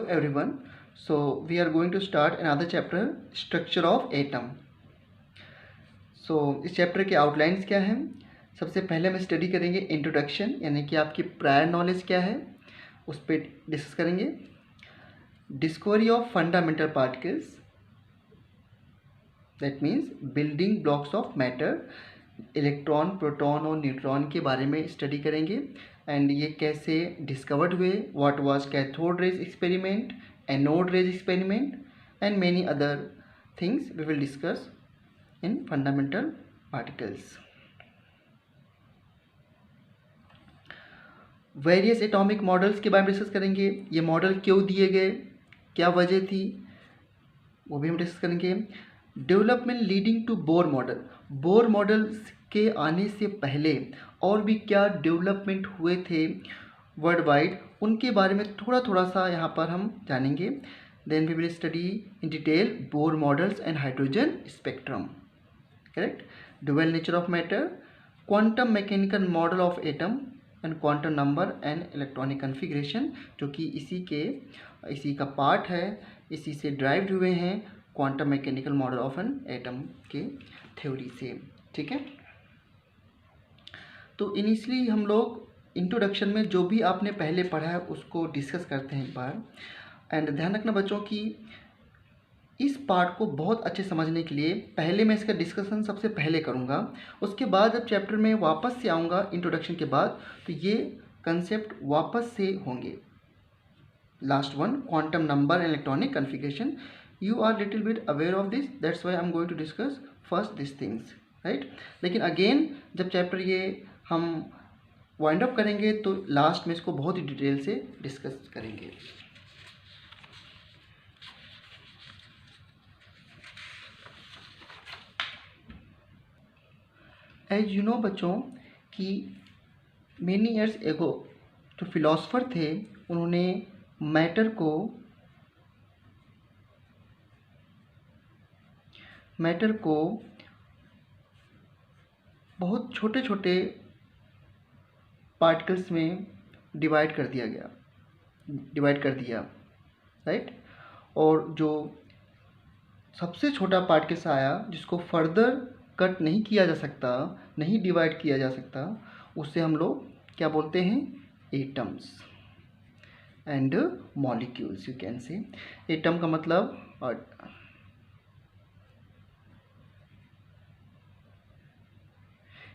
everyone. So we are going to start another chapter, structure of atom. So इस chapter के outlines क्या हैं? सबसे पहले हम स्टडी करेंगे इंट्रोडक्शन, यानी कि आपकी प्रायर नॉलेज क्या है उस पर डिस्कस करेंगे. Discovery of fundamental particles, that means building blocks of matter. Electron, proton और न्यूट्रॉन के बारे में स्टडी करेंगे एंड ये कैसे डिस्कवर्ड हुए, what was cathode rays experiment, anode rays experiment and many other things we will discuss in fundamental particles. Various atomic models के बारे में डिस्कस करेंगे. ये मॉडल क्यों दिए गए, क्या वजह थी, वो भी हम डिस्कस करेंगे. Development leading to Bohr model, Bohr models के आने से पहले और भी क्या डेवलपमेंट हुए थे वर्ल्ड वाइड, उनके बारे में थोड़ा थोड़ा सा यहाँ पर हम जानेंगे. Then we will study in detail Bohr models and hydrogen spectrum. Correct. Dual nature of matter, quantum mechanical model of atom and quantum number and electronic configuration, जो कि इसी का पार्ट है, इसी से ड्राइव्ड हुए हैं quantum mechanical model of an atom के थ्योरी से. ठीक है. तो इनिशियली हम लोग इंट्रोडक्शन में जो भी आपने पहले पढ़ा है उसको डिस्कस करते हैं एक बार. एंड ध्यान रखना बच्चों कि इस पार्ट को बहुत अच्छे समझने के लिए पहले मैं इसका डिस्कशन सबसे पहले करूँगा, उसके बाद जब चैप्टर में वापस से आऊँगा इंट्रोडक्शन के बाद तो ये कंसेप्ट वापस से होंगे. Last one, quantum number and electronic configuration. You are little bit aware of this, that's why I am going to discuss first this things, right. लेकिन अगेन जब चैप्टर ये हम वाइंड अप करेंगे तो लास्ट में इसको बहुत ही डिटेल से डिस्कस करेंगे. एज यू नो बच्चों कि मेनी ईयर्स एगो जो फिलोसफर थे उन्होंने मैटर को बहुत छोटे छोटे पार्टिकल्स में डिवाइड कर दिया, राइट. और जो सबसे छोटा पार्टिकल्स आया जिसको फर्दर कट नहीं किया जा सकता, नहीं डिवाइड किया जा सकता, उससे हम लोग क्या बोलते हैं, atoms and molecules. You can say atom का मतलब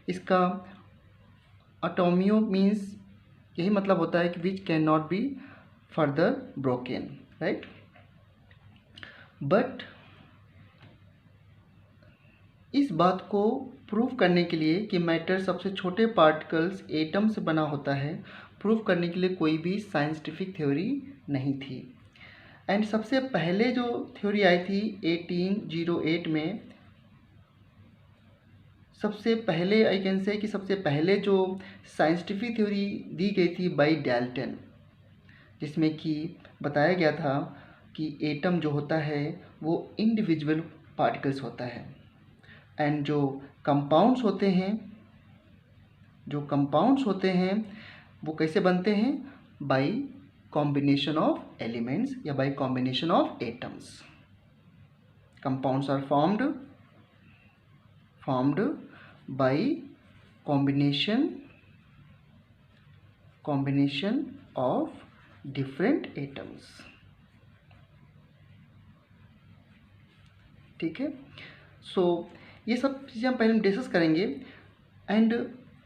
इसका अटोमियो मीन्स यही मतलब होता है कि which can not be further broken, right. But इस बात को प्रूव करने के लिए कि मैटर सबसे छोटे पार्टिकल्स एटम से बना होता है, प्रूव करने के लिए कोई भी साइंटिफिक थ्योरी नहीं थी. एंड सबसे पहले जो थ्योरी आई थी 1808 में, सबसे पहले आई कैन से कि सबसे पहले जो साइंटिफिक थ्योरी दी गई थी बाय डाल्टन, जिसमें कि बताया गया था कि एटम जो होता है वो इंडिविजुअल पार्टिकल्स होता है एंड जो कंपाउंड्स होते हैं वो कैसे बनते हैं, बाय कॉम्बिनेशन ऑफ एलिमेंट्स या by combination of atoms. Compounds are formed by combination of different atoms. ठीक है. सो ये सब चीज़ें हम पहले डिस्कस करेंगे. एंड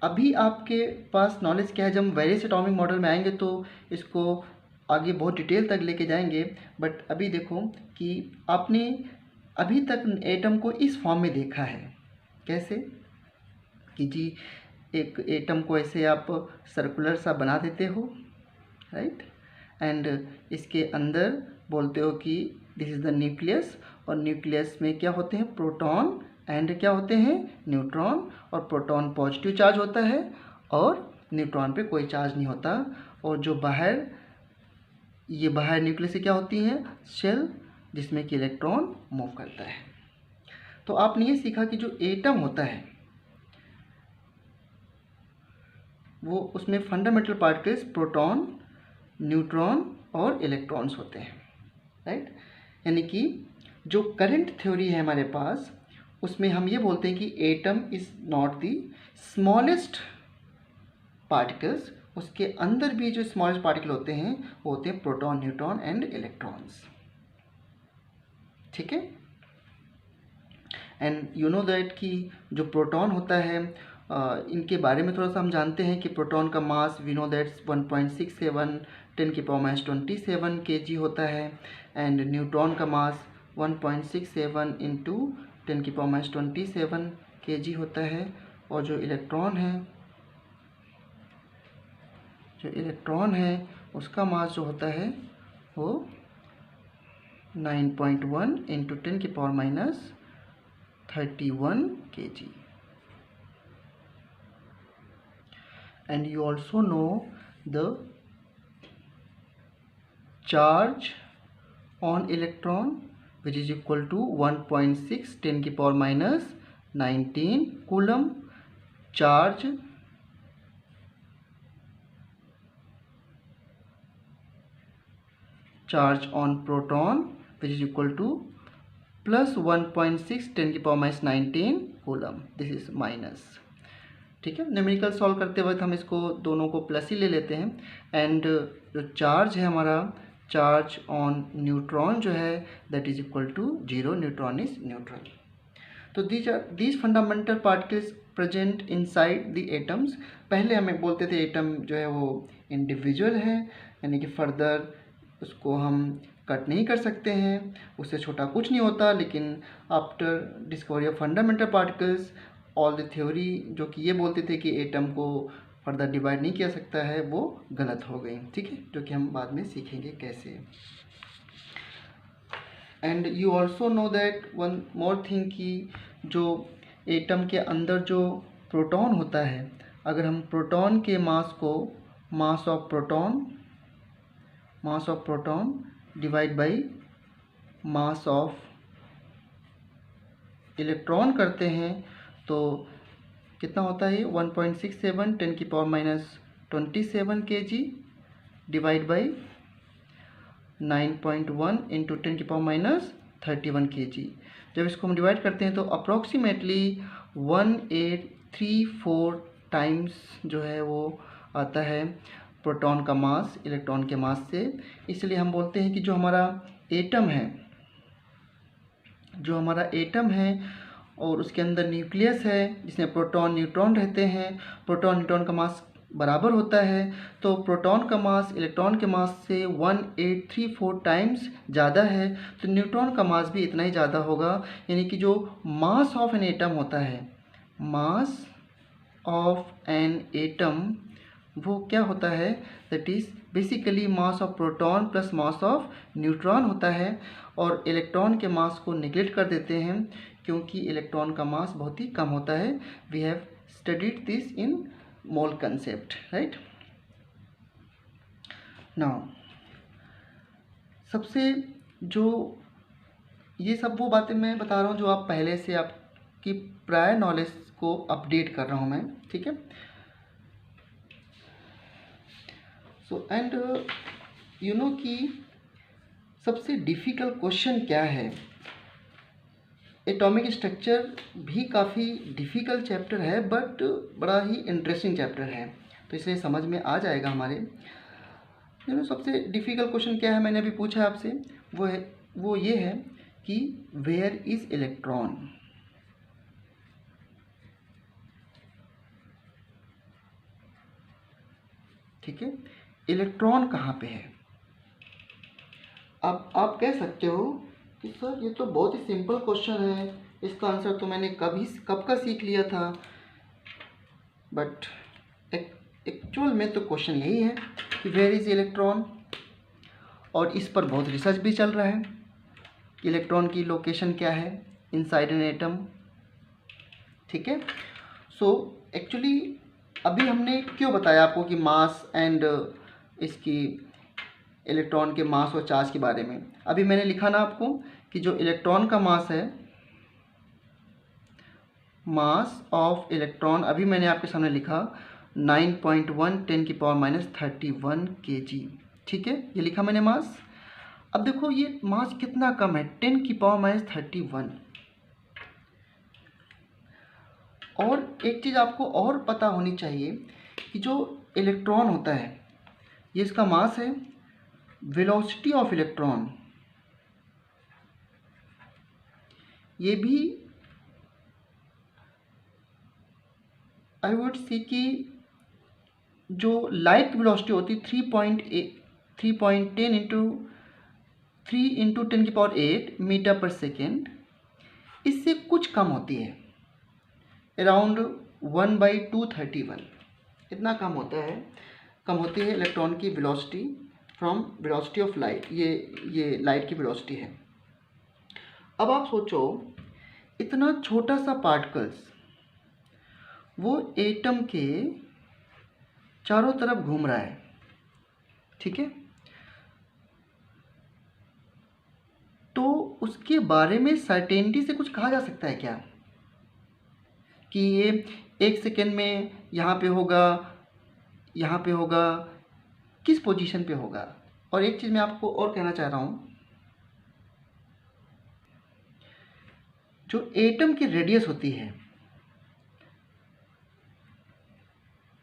अभी आपके पास नॉलेज क्या है, जब हम वेरियस एटॉमिक मॉडल में आएंगे तो इसको आगे बहुत डिटेल तक लेके जाएंगे. बट अभी देखो कि आपने अभी तक एटम को इस फॉर्म में देखा है. कैसे कि जी एक एटम को ऐसे आप सर्कुलर सा बना देते हो, राइट. एंड इसके अंदर बोलते हो कि दिस इज़ द न्यूक्लियस, और न्यूक्लियस में क्या होते हैं, प्रोटॉन एंड क्या होते हैं, न्यूट्रॉन. और प्रोटॉन पॉजिटिव चार्ज होता है और न्यूट्रॉन पे कोई चार्ज नहीं होता. और जो बाहर न्यूक्लियस से क्या होती हैं, शेल, जिसमें कि इलेक्ट्रॉन मूव करता है. तो आपने ये सीखा कि जो एटम होता है वो उसमें फंडामेंटल पार्टिकल्स प्रोटॉन, न्यूट्रॉन और इलेक्ट्रॉन्स होते हैं, राइट। यानी कि जो करंट थ्योरी है हमारे पास, उसमें हम ये बोलते हैं कि atom is not the smallest particles, उसके अंदर भी जो स्मॉलेस्ट पार्टिकल होते हैं वो होते हैं प्रोटॉन, न्यूट्रॉन एंड इलेक्ट्रॉन्स, ठीक है। एंड यू नो दैट कि जो प्रोटॉन होता है, इनके बारे में थोड़ा सा हम जानते हैं कि प्रोटॉन का mass we know that's 1.67 10⁻27 kg होता है, एंड न्यूट्रॉन का मास 1.67 इंटू 10⁻27 kg होता है। और जो इलेक्ट्रॉन है उसका मास जो होता है वो 9.1 into 10⁻31 kg। And you also know the charge on electron, which is equal to 1.6 10⁻19 coulomb. Charge on proton, which is equal to plus 1.6 10⁻19 coulomb. This is minus, ठीक है। न्यूमेरिकल सॉल्व करते वक्त हम इसको दोनों को प्लस ही ले लेते हैं। एंड जो चार्ज है हमारा, चार्ज ऑन न्यूट्रॉन जो है that is equal to 0, neutron is neutral. तो these fundamental particles present inside the atoms. पहले हमें बोलते थे एटम जो है वो इंडिविजुअल है, यानी कि फर्दर उसको हम कट नहीं कर सकते हैं, उससे छोटा कुछ नहीं होता। लेकिन after discovery of fundamental particles, all the theory जो कि ये बोलते थे कि एटम को फर्दर डिवाइड नहीं किया सकता है, वो गलत हो गई, ठीक है, जो कि हम बाद में सीखेंगे कैसे। And you also know that one more thing कि जो एटम के अंदर जो प्रोटॉन होता है, अगर हम प्रोटॉन के मास को mass of proton divide by mass of electron करते हैं तो कितना होता है? 1.67 10⁻27 kg divide by 9.1 into 10⁻31 kg। जब इसको हम डिवाइड करते हैं तो अप्रॉक्सीमेटली 1834 टाइम्स जो है वो आता है प्रोटॉन का मास इलेक्ट्रॉन के मास से। इसलिए हम बोलते हैं कि जो हमारा एटम है और उसके अंदर न्यूक्लियस है जिसमें प्रोटॉन न्यूट्रॉन रहते हैं, प्रोटॉन न्यूट्रॉन का मास बराबर होता है, तो प्रोटॉन का मास इलेक्ट्रॉन के मास से 1834 टाइम्स ज़्यादा है, तो न्यूट्रॉन का मास भी इतना ही ज़्यादा होगा। यानी कि जो मास ऑफ एन एटम होता है, मास ऑफ एन एटम वो क्या होता है? That is basically mass of proton plus mass of neutron होता है। और इलेक्ट्रॉन के मास को निगलेक्ट कर देते हैं क्योंकि इलेक्ट्रॉन का मास बहुत ही कम होता है। We have studied this in mole concept, right. Now सबसे जो ये सब वो बातें मैं बता रहा हूँ जो आप पहले से आपकी प्रायर नॉलेज को अपडेट कर रहा हूँ मैं, ठीक है। सो एंड यू नो कि सबसे डिफ़िकल्ट क्वेश्चन क्या है? एटॉमिक स्ट्रक्चर भी काफ़ी डिफ़िकल्ट चैप्टर है बट बड़ा ही इंटरेस्टिंग चैप्टर है, तो इसलिए समझ में आ जाएगा हमारे। सबसे डिफ़िकल्ट क्वेश्चन क्या है मैंने अभी पूछा आपसे, वो ये है कि वेयर इज़ इलेक्ट्रॉन। ठीक है, इलेक्ट्रॉन कहाँ पे है? अब आप कह सकते हो कि सर ये तो बहुत ही सिंपल क्वेश्चन है, इसका आंसर तो मैंने कब का सीख लिया था। बट एक्चुअल में तो क्वेश्चन यही है कि वेयर इज़ इलेक्ट्रॉन, और इस पर बहुत रिसर्च भी चल रहा है कि इलेक्ट्रॉन की लोकेशन क्या है इनसाइड एन एटम। ठीक है, सो एक्चुअली अभी हमने क्यों बताया आपको कि मास एंड इसकी इलेक्ट्रॉन के मास और चार्ज के बारे में। अभी मैंने लिखा ना आपको कि जो इलेक्ट्रॉन का मास है, मास ऑफ इलेक्ट्रॉन, अभी मैंने आपके सामने लिखा 9.1 10⁻31 kg। ठीक है, ये लिखा मैंने मास। अब देखो ये मास कितना कम है, 10⁻31। और एक चीज़ आपको और पता होनी चाहिए कि जो इलेक्ट्रॉन होता है ये इसका मास है, वेलोसिटी ऑफ इलेक्ट्रॉन ये भी आई वुड सी कि जो लाइट की वेलोसिटी होती है 3.10 इंटू 3 × 10⁸ मीटर पर सेकेंड, इससे कुछ कम होती है, अराउंड 1/231 इतना कम होता है, कम होती है इलेक्ट्रॉन की velocity from velocity of light. ये लाइट की वेलोसिटी है। अब आप सोचो इतना छोटा सा पार्टिकल्स वो एटम के चारों तरफ घूम रहा है, ठीक है, तो उसके बारे में सर्टेनिटी से कुछ कहा जा सकता है क्या कि ये 1 सेकेंड में यहाँ पे होगा, यहाँ पे होगा, किस पोजीशन पे होगा। और एक चीज़ मैं आपको और कहना चाह रहा हूँ, जो एटम की रेडियस होती है,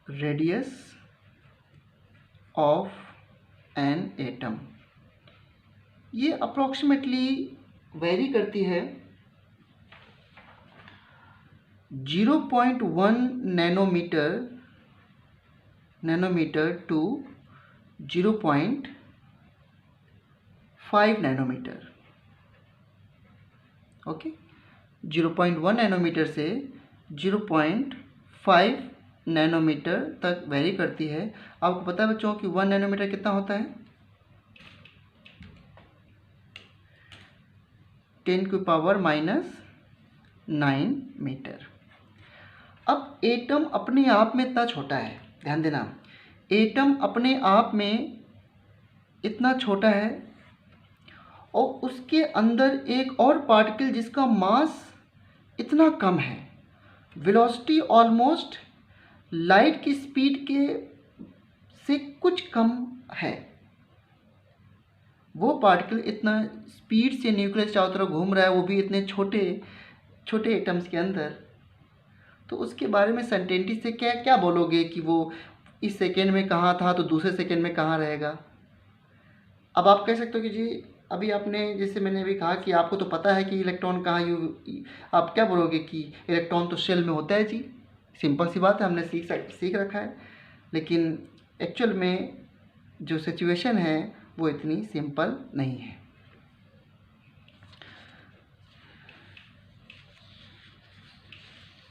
रेडियस ऑफ एन एटम, ये अप्रोक्सीमेटली वेरी करती है 0.1 nanometer to 0.5 nanometer. Okay, 0.1 nanometer से 0.5 नैनोमीटर तक वेरी करती है। आपको पता है बच्चों कि 1 नैनोमीटर कितना होता है, 10⁻⁹ मीटर। अब एटम अपने आप में इतना छोटा है, ध्यान देना, एटम अपने आप में इतना छोटा है और उसके अंदर एक और पार्टिकल जिसका मास इतना कम है, वेलोसिटी ऑलमोस्ट लाइट की स्पीड के से कुछ कम है, वो पार्टिकल इतना स्पीड से न्यूक्लियस चारों तरफ घूम रहा है, वो भी इतने छोटे छोटे एटम्स के अंदर। तो उसके बारे में सर्टेनिटी से क्या क्या बोलोगे कि वो इस सेकेंड में कहाँ था तो दूसरे सेकेंड में कहाँ रहेगा। अब आप कह सकते हो कि जी अभी आपने जैसे मैंने अभी कहा कि आपको तो पता है कि इलेक्ट्रॉन कहाँ आप क्या बोलोगे कि इलेक्ट्रॉन तो शेल में होता है जी, सिंपल सी बात है, हमने सीख रखा है। लेकिन एक्चुअल में जो सिचुएशन है वो इतनी सिंपल नहीं है।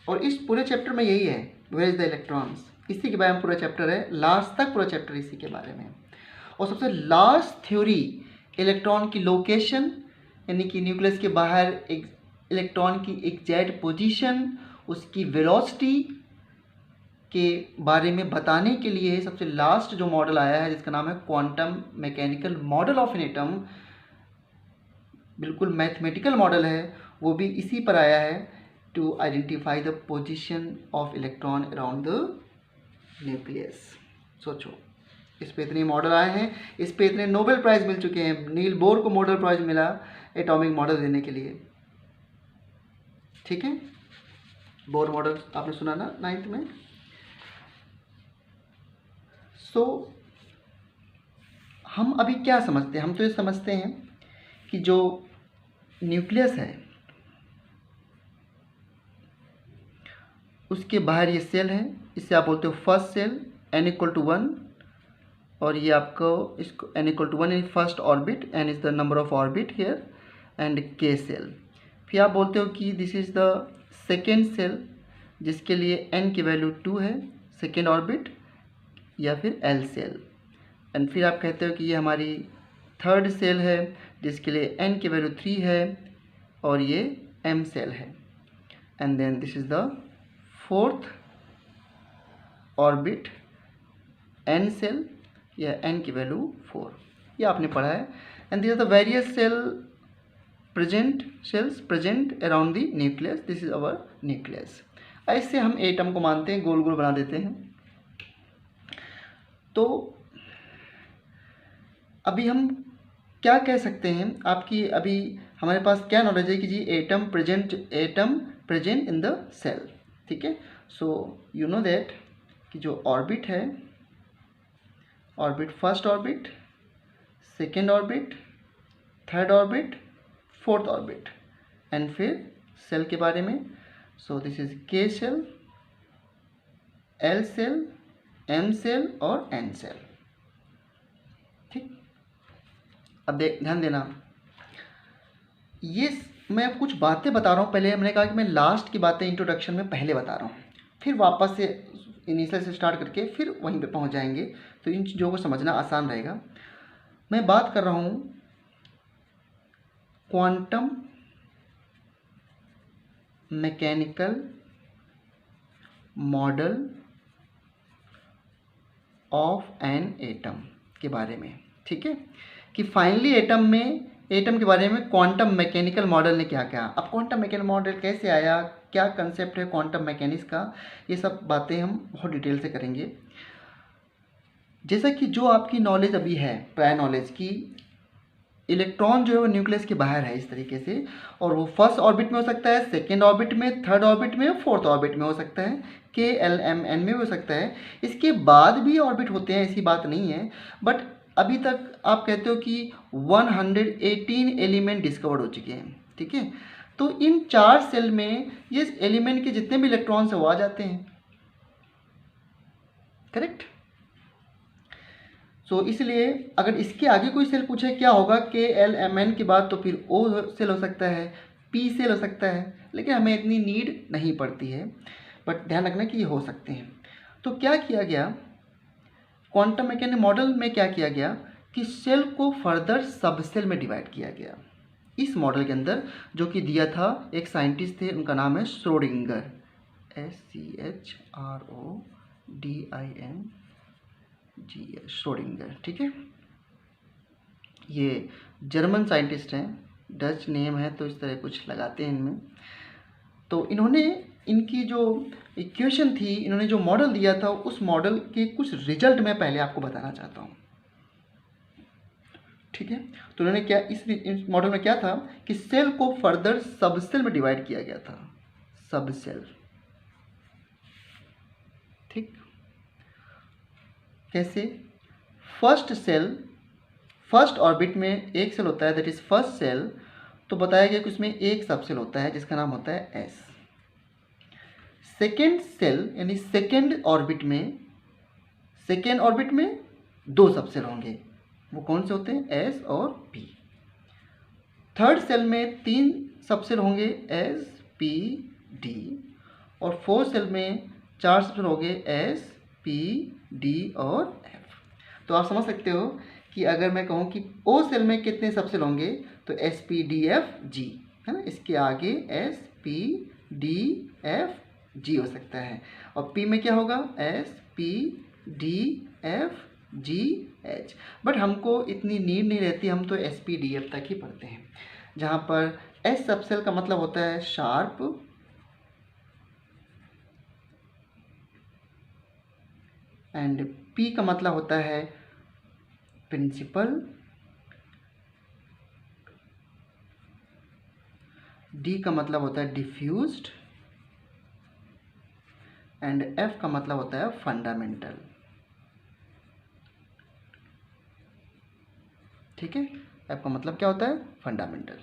और इस पूरे चैप्टर में यही है, वेयर इज द इलेक्ट्रॉन्स, इसी के बारे में पूरा चैप्टर है, लास्ट तक पूरा चैप्टर इसी के बारे में। और सबसे लास्ट थ्योरी इलेक्ट्रॉन की लोकेशन, यानी कि न्यूक्लियस के बाहर एक इलेक्ट्रॉन की एग्जैक्ट पोजीशन, उसकी वेलोसिटी के बारे में बताने के लिए सबसे लास्ट जो मॉडल आया है जिसका नाम है quantum mechanical model of an atom, बिल्कुल मैथमेटिकल मॉडल है, वो भी इसी पर आया है, to identify the position of electron around the nucleus. सोचो इस पे इतने मॉडल आए हैं, इस पे इतने नोबेल प्राइज मिल चुके हैं, नील बोर को नोबेल प्राइज मिला एटॉमिक मॉडल देने के लिए, ठीक है, बोर मॉडल आपने सुना ना 9th में। सो हम अभी क्या समझते हैं, हम तो ये समझते हैं कि जो न्यूक्लियस है उसके बाहर ये सेल है, इससे आप बोलते हो फर्स्ट सेल n=1, और ये आपको इसको n=1 in first orbit, n is the number of orbit here, and k shell. फिर आप बोलते हो कि this is the second shell जिसके लिए n की वैल्यू 2 है, सेकेंड ऑर्बिट, या फिर l सेल। एंड फिर आप कहते हो कि ये हमारी थर्ड सेल है जिसके लिए n की वैल्यू 3 है और ये m सेल है। And then this is the fourth orbit n shell, या n की वैल्यू 4, ये आपने पढ़ा है। And this are the various shells present around the nucleus, this is our nucleus. ऐसे हम एटम को मानते हैं, गोल गोल बना देते हैं। तो अभी हम क्या कह सकते हैं, आपकी अभी हमारे पास क्या नॉलेज है कि जी atom present in the cell, ठीक है। सो यू नो दैट कि जो ऑर्बिट है, orbit first orbit, second orbit, third orbit, fourth orbit, and फिर सेल के बारे में। So this is K shell, L shell, M shell और एन सेल, ठीक। अब ध्यान देना, ये मैं कुछ बातें बता रहा हूँ। पहले मैंने कहा कि मैं लास्ट की बातें इंट्रोडक्शन में पहले बता रहा हूँ, फिर वापस से इनिशियल से स्टार्ट करके फिर वहीं पे पहुँच जाएंगे, तो इन चीज़ों को समझना आसान रहेगा। मैं बात कर रहा हूँ quantum mechanical model of an atom के बारे में, ठीक है। कि फाइनली एटम के बारे में क्वांटम मैकेनिकल मॉडल ने क्या कहा। अब क्वांटम मैकेनिकल मॉडल कैसे आया, क्या कंसेप्ट है क्वांटम मैकेनिक्स का, ये सब बातें हम बहुत डिटेल से करेंगे। जैसा कि जो आपकी नॉलेज अभी है, प्रायर नॉलेज की, इलेक्ट्रॉन जो है वो न्यूक्लियस के बाहर है इस तरीके से, और वो फर्स्ट ऑर्बिट में हो सकता है, सेकेंड ऑर्बिट में, थर्ड ऑर्बिट में, फोर्थ ऑर्बिट में हो सकता है, के एल एम एन में हो सकता है। इसके बाद भी ऑर्बिट होते हैं, ऐसी बात नहीं है, बट अभी तक आप कहते हो कि 118 एलिमेंट डिस्कवर्ड हो चुके हैं, ठीक है। तो इन 4 सेल में ये एलिमेंट के जितने भी इलेक्ट्रॉन्स हैं वो आ जाते हैं, करेक्ट। सो इसलिए अगर इसके आगे कोई सेल पूछे क्या होगा के एल एम एन के बाद, तो फिर ओ सेल हो सकता है, पी सेल हो सकता है, लेकिन हमें इतनी नीड नहीं पड़ती है, बट ध्यान रखना कि ये हो सकते हैं। तो क्या किया गया क्वांटम मैकेनिक्स मॉडल में, क्या किया गया कि सेल को फर्दर सब सेल में डिवाइड किया गया इस मॉडल के अंदर, जो कि दिया था एक साइंटिस्ट थे, उनका नाम है श्रोडिंगर, SCHRODINGER, श्रोडिंगर, ठीक है। ये जर्मन साइंटिस्ट हैं, डच नेम है तो इस तरह कुछ लगाते हैं इनमें। तो इन्होंने इनकी जो इक्वेशन थी, इन्होंने जो मॉडल दिया था, उस मॉडल के कुछ रिजल्ट मैं पहले आपको बताना चाहता हूँ, ठीक है। तो उन्होंने क्या इस मॉडल में क्या था कि सेल को फर्दर सब सेल में डिवाइड किया गया था, सब सेल, ठीक। कैसे, फर्स्ट सेल, फर्स्ट ऑर्बिट में एक सेल होता है, दैट इज फर्स्ट सेल, तो बताया गया कि उसमें एक सब सेल होता है जिसका नाम होता है एस। सेकेंड सेल यानी सेकेंड ऑर्बिट में 2 सब सेल होंगे, वो कौन से होते हैं, एस और पी। थर्ड सेल में 3 सब सेल होंगे, एस, पी, डी, और फोर्थ सेल में 4 सब सेल होंगे, एस, पी, डी और एफ। तो आप समझ सकते हो कि अगर मैं कहूँ कि ओ सेल में कितने सब सेल होंगे, तो S, P, D, F, G, है ना। इसके आगे S, P, D, F, G हो सकता है, और पी में क्या होगा, S, P, D, F, G, H. But हमको इतनी नीड नहीं रहती, हम तो एस, पी, डी, एफ तक ही पढ़ते हैं, जहाँ पर एस सबसेल का मतलब होता है शार्प, एंड पी का मतलब होता है प्रिंसिपल, डी का मतलब होता है डिफ्यूज्ड, एंड एफ का मतलब होता है फंडामेंटल, ठीक है। एफ का मतलब क्या होता है, फंडामेंटल।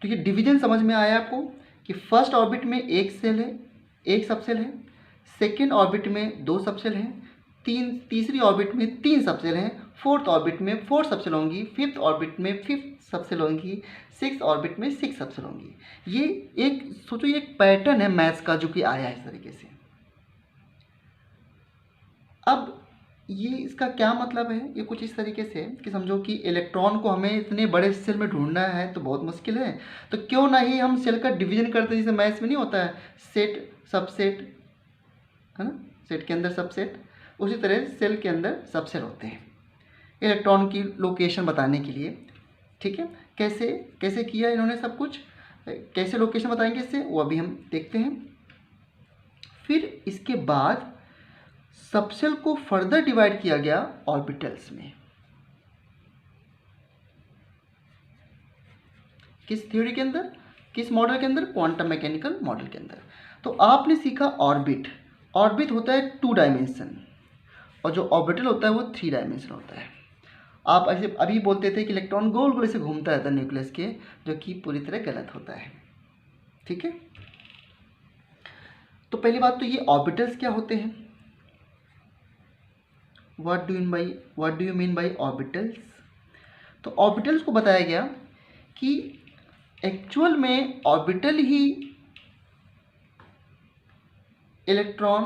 तो ये डिवीजन समझ में आया आपको कि फर्स्ट ऑर्बिट में एक सेल है, एक सबसेल है, सेकेंड ऑर्बिट में 2 सबसेल हैं, तीसरी ऑर्बिट में 3 सबसेल हैं, फोर्थ ऑर्बिट में 4 सबसेल होंगी, फिफ्थ ऑर्बिट में 5 सबसेल होंगी, सिक्स ऑर्बिट में 6 सबसेल होंगी। ये एक सोचो, ये एक पैटर्न है मैथ्स का जो कि आया है इस तरीके से। अब ये इसका क्या मतलब है, ये कुछ इस तरीके से कि समझो कि इलेक्ट्रॉन को हमें इतने बड़े सेल में ढूंढना है तो बहुत मुश्किल है, तो क्यों ना ही हम सेल का डिवीजन करते हैं, जैसे मैथ्स में नहीं होता है सेट सबसेट, है ना, सेट के अंदर सबसेट, उसी तरह सेल के अंदर सबसेल होते हैं इलेक्ट्रॉन की लोकेशन बताने के लिए, ठीक है। कैसे कैसे किया इन्होंने सब कुछ, कैसे लोकेशन बताएंगे इससे, वो अभी हम देखते हैं। फिर इसके बाद सबसेल को फर्दर डिवाइड किया गया ऑर्बिटल्स में। किस थ्योरी के अंदर, किस मॉडल के अंदर, क्वांटम मैकेनिकल मॉडल के अंदर। तो आपने सीखा ऑर्बिट। ऑर्बिट होता है 2 डायमेंशन और जो ऑर्बिटल होता है वो 3 डायमेंशन होता है। आप ऐसे अभी बोलते थे कि इलेक्ट्रॉन गोल गोल से घूमता रहता है न्यूक्लियस के, जो कि पूरी तरह गलत होता है। ठीक है, तो पहली बात तो ये ऑर्बिटल्स क्या होते हैं, what do you mean by orbitals. तो ऑर्बिटल्स को बताया गया कि एक्चुअल में ऑर्बिटल ही इलेक्ट्रॉन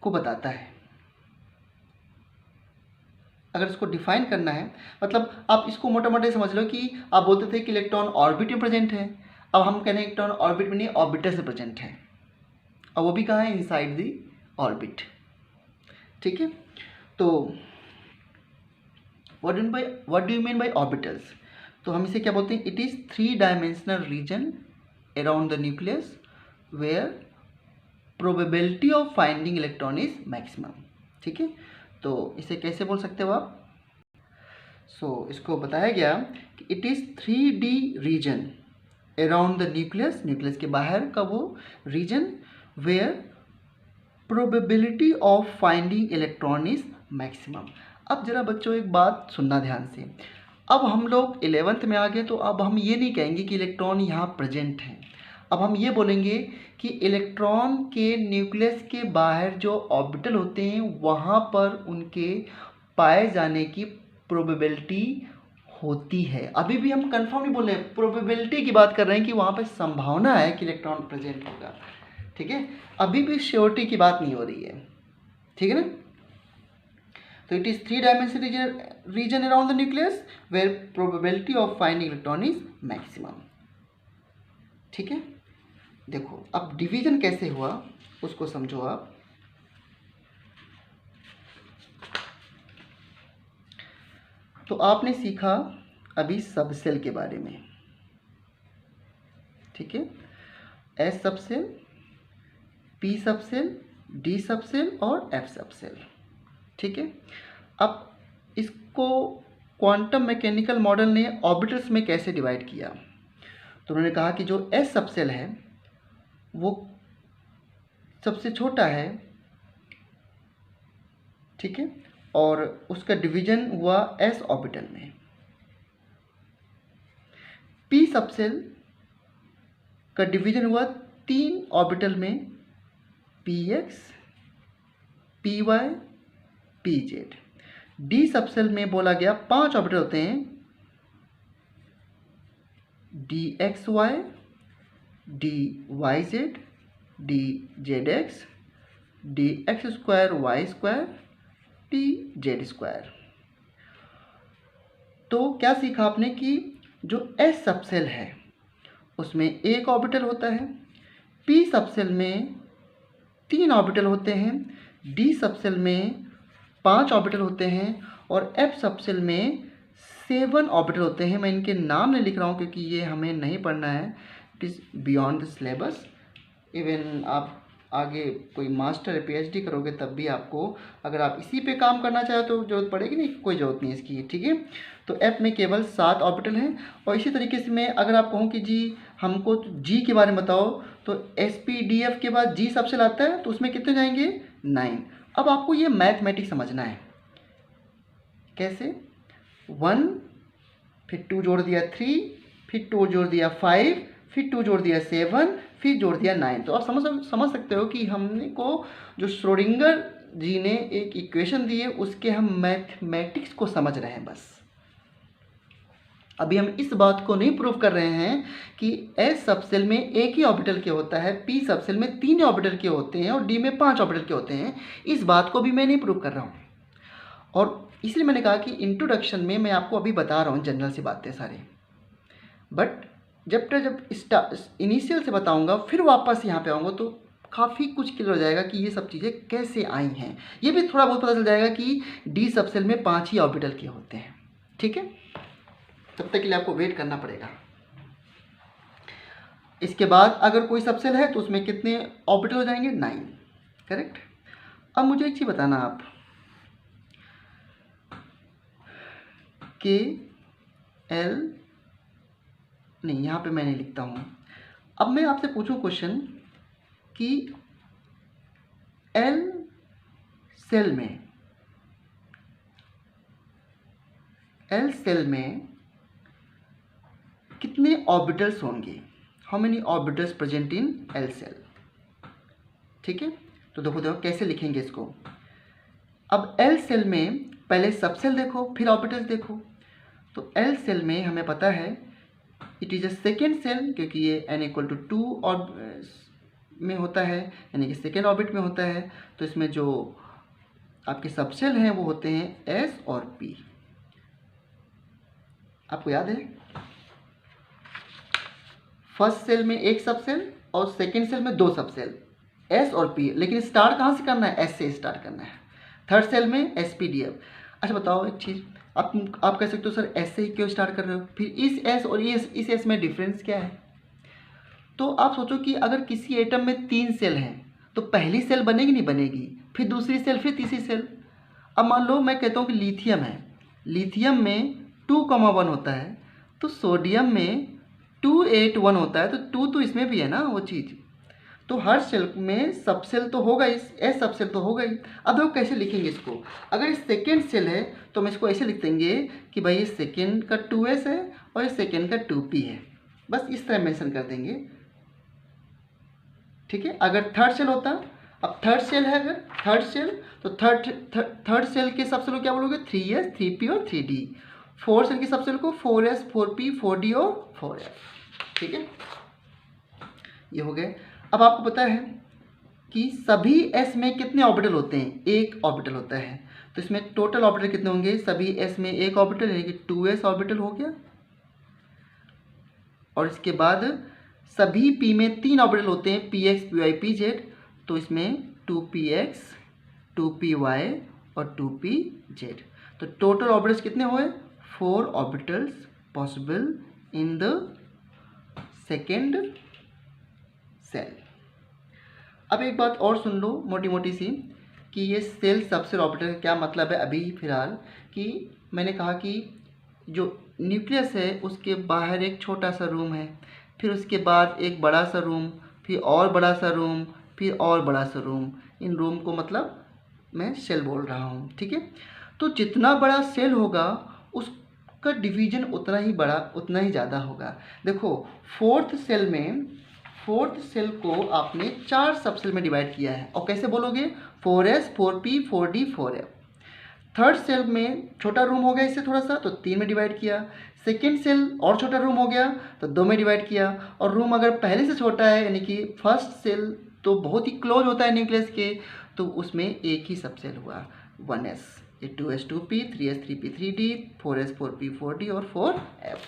को बताता है। अगर इसको डिफाइन करना है, मतलब आप इसको मोटा मोटा समझ लो कि आप बोलते थे कि इलेक्ट्रॉन ऑर्बिट में प्रेजेंट है, अब हम कह रहे हैं इलेक्ट्रॉन ऑर्बिट में नहीं, ऑर्बिटर से प्रेजेंट है, और वो भी कहाँ है, इनसाइड दी ऑर्बिट। ठीक है, तो what do you mean by orbitals. तो हम इसे क्या बोलते हैं, it is 3 dimensional region around the nucleus where probability of finding electron is maximum. ठीक है, तो इसे कैसे बोल सकते हो आप। इसको बताया गया कि it is 3D region around the nucleus, nucleus के बाहर का वो region where probability of finding electron is maximum. अब जरा बच्चों एक बात सुनना ध्यान से, अब हम लोग 11th में आ गए, तो अब हम ये नहीं कहेंगे कि इलेक्ट्रॉन यहाँ प्रेजेंट है, अब हम ये बोलेंगे कि इलेक्ट्रॉन के न्यूक्लियस के बाहर जो ऑर्बिटल होते हैं वहाँ पर उनके पाए जाने की प्रोबेबिलिटी होती है। अभी भी हम कंफर्म नहीं बोल रहे हैं, प्रोबेबिलिटी की बात कर रहे हैं कि वहाँ पर संभावना है कि इलेक्ट्रॉन प्रेजेंट होगा। ठीक है, अभी भी श्योरिटी की बात नहीं हो रही है। ठीक है ना, तो it is 3 dimensional region around the nucleus where probability of finding electron is maximum. ठीक है, देखो अब डिवीजन कैसे हुआ उसको समझो आप। तो आपने सीखा अभी सबसेल के बारे में। ठीक है, S subshell, P subshell, D subshell और एफ सबसेल। ठीक है, अब इसको क्वांटम मैकेनिकल मॉडल ने ऑर्बिटल्स में कैसे डिवाइड किया। तो उन्होंने कहा कि जो एस सबसेल है वो सबसे छोटा है। ठीक है, और उसका डिवीजन हुआ एस ऑर्बिटल में। पी सबसेल का डिवीजन हुआ 3 ऑर्बिटल में, P X, P Y, P Z. D subshell में बोला गया 5 ऑर्बिटल होते हैं, D X Y, D Y Z, D Z X, D X square Y square, D Z square. तो क्या सीखा आपने कि जो एस सबसेल है उसमें 1 ऑर्बिटल होता है, पी सबसेल में 3 ऑर्बिटल होते हैं, डी सबसेल में 5 ऑर्बिटल होते हैं और एफ सबसेल में 7 ऑर्बिटल होते हैं। मैं इनके नाम नहीं लिख रहा हूँ क्योंकि ये हमें नहीं पढ़ना है, it is beyond the syllabus. Even आप आगे कोई मास्टर या PhD करोगे तब भी आपको, अगर आप इसी पे काम करना चाहे तो जरूरत पड़ेगी, नहीं कोई ज़रूरत नहीं इसकी। ठीक है, तो एफ में केवल 7 ऑर्बिटल हैं। और इसी तरीके से मैं अगर आप कहूँ कि जी हमको जी के बारे में बताओ, तो SPDF के बाद जी सबसेल आता है, तो उसमें कितने जाएंगे, 9। अब आपको ये मैथमेटिक्स समझना है कैसे, 1 फिर 2 जोड़ दिया 3, फिर 2 जोड़ दिया 5, फिर 2 जोड़ दिया 7, फिर जोड़ दिया 9। तो आप समझ सकते हो कि हमने को जो श्रोडिंगर जी ने एक इक्वेशन दी है उसके हम मैथमेटिक्स को समझ रहे हैं बस। अभी हम इस बात को नहीं प्रूव कर रहे हैं कि एस सबसेल में 1 ही ऑर्बिटल के होता है, पी सबसेल में 3 ऑर्बिटल के होते हैं और डी में 5 ऑर्बिटल के होते हैं। इस बात को भी मैं नहीं प्रूव कर रहा हूँ, और इसलिए मैंने कहा कि इंट्रोडक्शन में मैं आपको अभी बता रहा हूँ जनरल सी बातें सारी, बट जब इनिशियल से बताऊँगा फिर वापस यहाँ पे आऊँगा तो काफ़ी कुछ क्लियर हो जाएगा कि ये सब चीज़ें कैसे आई हैं। ये भी थोड़ा बहुत पता चल जाएगा कि डी सबसेल में 5 ही ऑर्बिटल के होते हैं। ठीक है, तब तक के लिए आपको वेट करना पड़ेगा। इसके बाद अगर कोई सबसेल है तो उसमें कितने ऑर्बिटल हो जाएंगे? 9। करेक्ट। अब मुझे एक चीज़ बताना आप, के एल नहीं, यहाँ पे मैं नहीं लिखता हूँ। अब मैं आपसे पूछूं क्वेश्चन कि एल सेल में कितने ऑर्बिटल्स होंगे? How many orbitals present in L shell? ठीक है, तो देखो कैसे लिखेंगे इसको। अब एल सेल में पहले सबसेल देखो, फिर ऑर्बिटल्स देखो। तो एल सेल में हमें पता है it is a second shell, क्योंकि ये n=2 और में होता है, यानी कि सेकेंड ऑर्बिट में होता है। तो इसमें जो आपके सबसेल हैं वो होते हैं s और p। आपको याद है फर्स्ट सेल में एक सबसेल और सेकेंड सेल में 2 सबसेल, s और p, लेकिन स्टार्ट कहाँ से करना है? s से स्टार्ट करना है। थर्ड सेल में sp-df। अच्छा बताओ एक चीज़, आप कह सकते हो सर s से ही क्यों स्टार्ट कर रहे हो? फिर इस s और इस s में डिफरेंस क्या है? तो आप सोचो कि अगर किसी एटम में 3 सेल हैं तो पहली सेल बनेगी नहीं बनेगी, फिर दूसरी सेल, फिर तीसरी सेल। अब मान लो मैं कहता हूँ कि लिथियम है, लिथियम में 2,1 होता है, तो सोडियम में 281 होता है, तो 2 तो इसमें भी है ना वो चीज़। तो हर सेल में सबसेल तो होगा ही, एस सबसेल तो होगा ही। अब देखो कैसे लिखेंगे इसको। अगर ये सेकेंड सेल है तो हम इसको ऐसे लिख देंगे कि भाई ये सेकेंड का 2s है और ये सेकेंड का 2p है, बस इस तरह मेंशन कर देंगे। ठीक है। अगर थर्ड सेल होता, अब थर्ड सेल है, अगर थर्ड सेल तो थर्ड सेल के सबसेल को क्या बोलोगे? 3s, 3p और 3d। फोर्थ सेल के सबसेल को 4s, 4p, 4d और 4f। ठीक है, ये हो गए। अब आपको पता है कि सभी s में कितने ऑर्बिटल होते हैं? एक ऑर्बिटल होता है। तो इसमें टोटल ऑर्बिटल कितने होंगे? सभी s में एक ऑर्बिटल, यानी कि 2s ऑर्बिटल हो गया। और इसके बाद सभी p में 3 ऑर्बिटल होते हैं, px, py, pz। तो इसमें 2px, 2py और 2pz। तो टोटल ऑर्बिटल्स कितने हुए? 4 orbitals possible in the second shell. अब एक बात और सुन लो मोटी मोटी सी, कि ये सेल सबसेल ऑर्बिटल का क्या मतलब है। अभी फिलहाल कि मैंने कहा कि जो न्यूक्लियस है उसके बाहर एक छोटा सा रूम है, फिर उसके बाद एक बड़ा सा रूम, फिर और बड़ा सा रूम, फिर और बड़ा सा रूम। इन रूम को मतलब मैं सेल बोल रहा हूँ। ठीक है, तो जितना बड़ा सेल होगा उसका डिवीजन उतना ही बड़ा, उतना ही ज़्यादा होगा। देखो फोर्थ सेल को आपने 4 सबसेल में डिवाइड किया है, और कैसे बोलोगे? 4s, 4p, 4d, 4f। Third cell में छोटा रूम हो गया इससे थोड़ा सा, तो 3 में डिवाइड किया। सेकेंड सेल और छोटा रूम हो गया तो 2 में डिवाइड किया। और रूम अगर पहले से छोटा है, यानी कि फर्स्ट सेल तो बहुत ही क्लोज होता है न्यूक्लियस के, तो उसमें एक ही सबसेल हुआ 1s। ये 2s, 2p, 3s, 3p, 3d, 4s, 4p, 4d और 4f।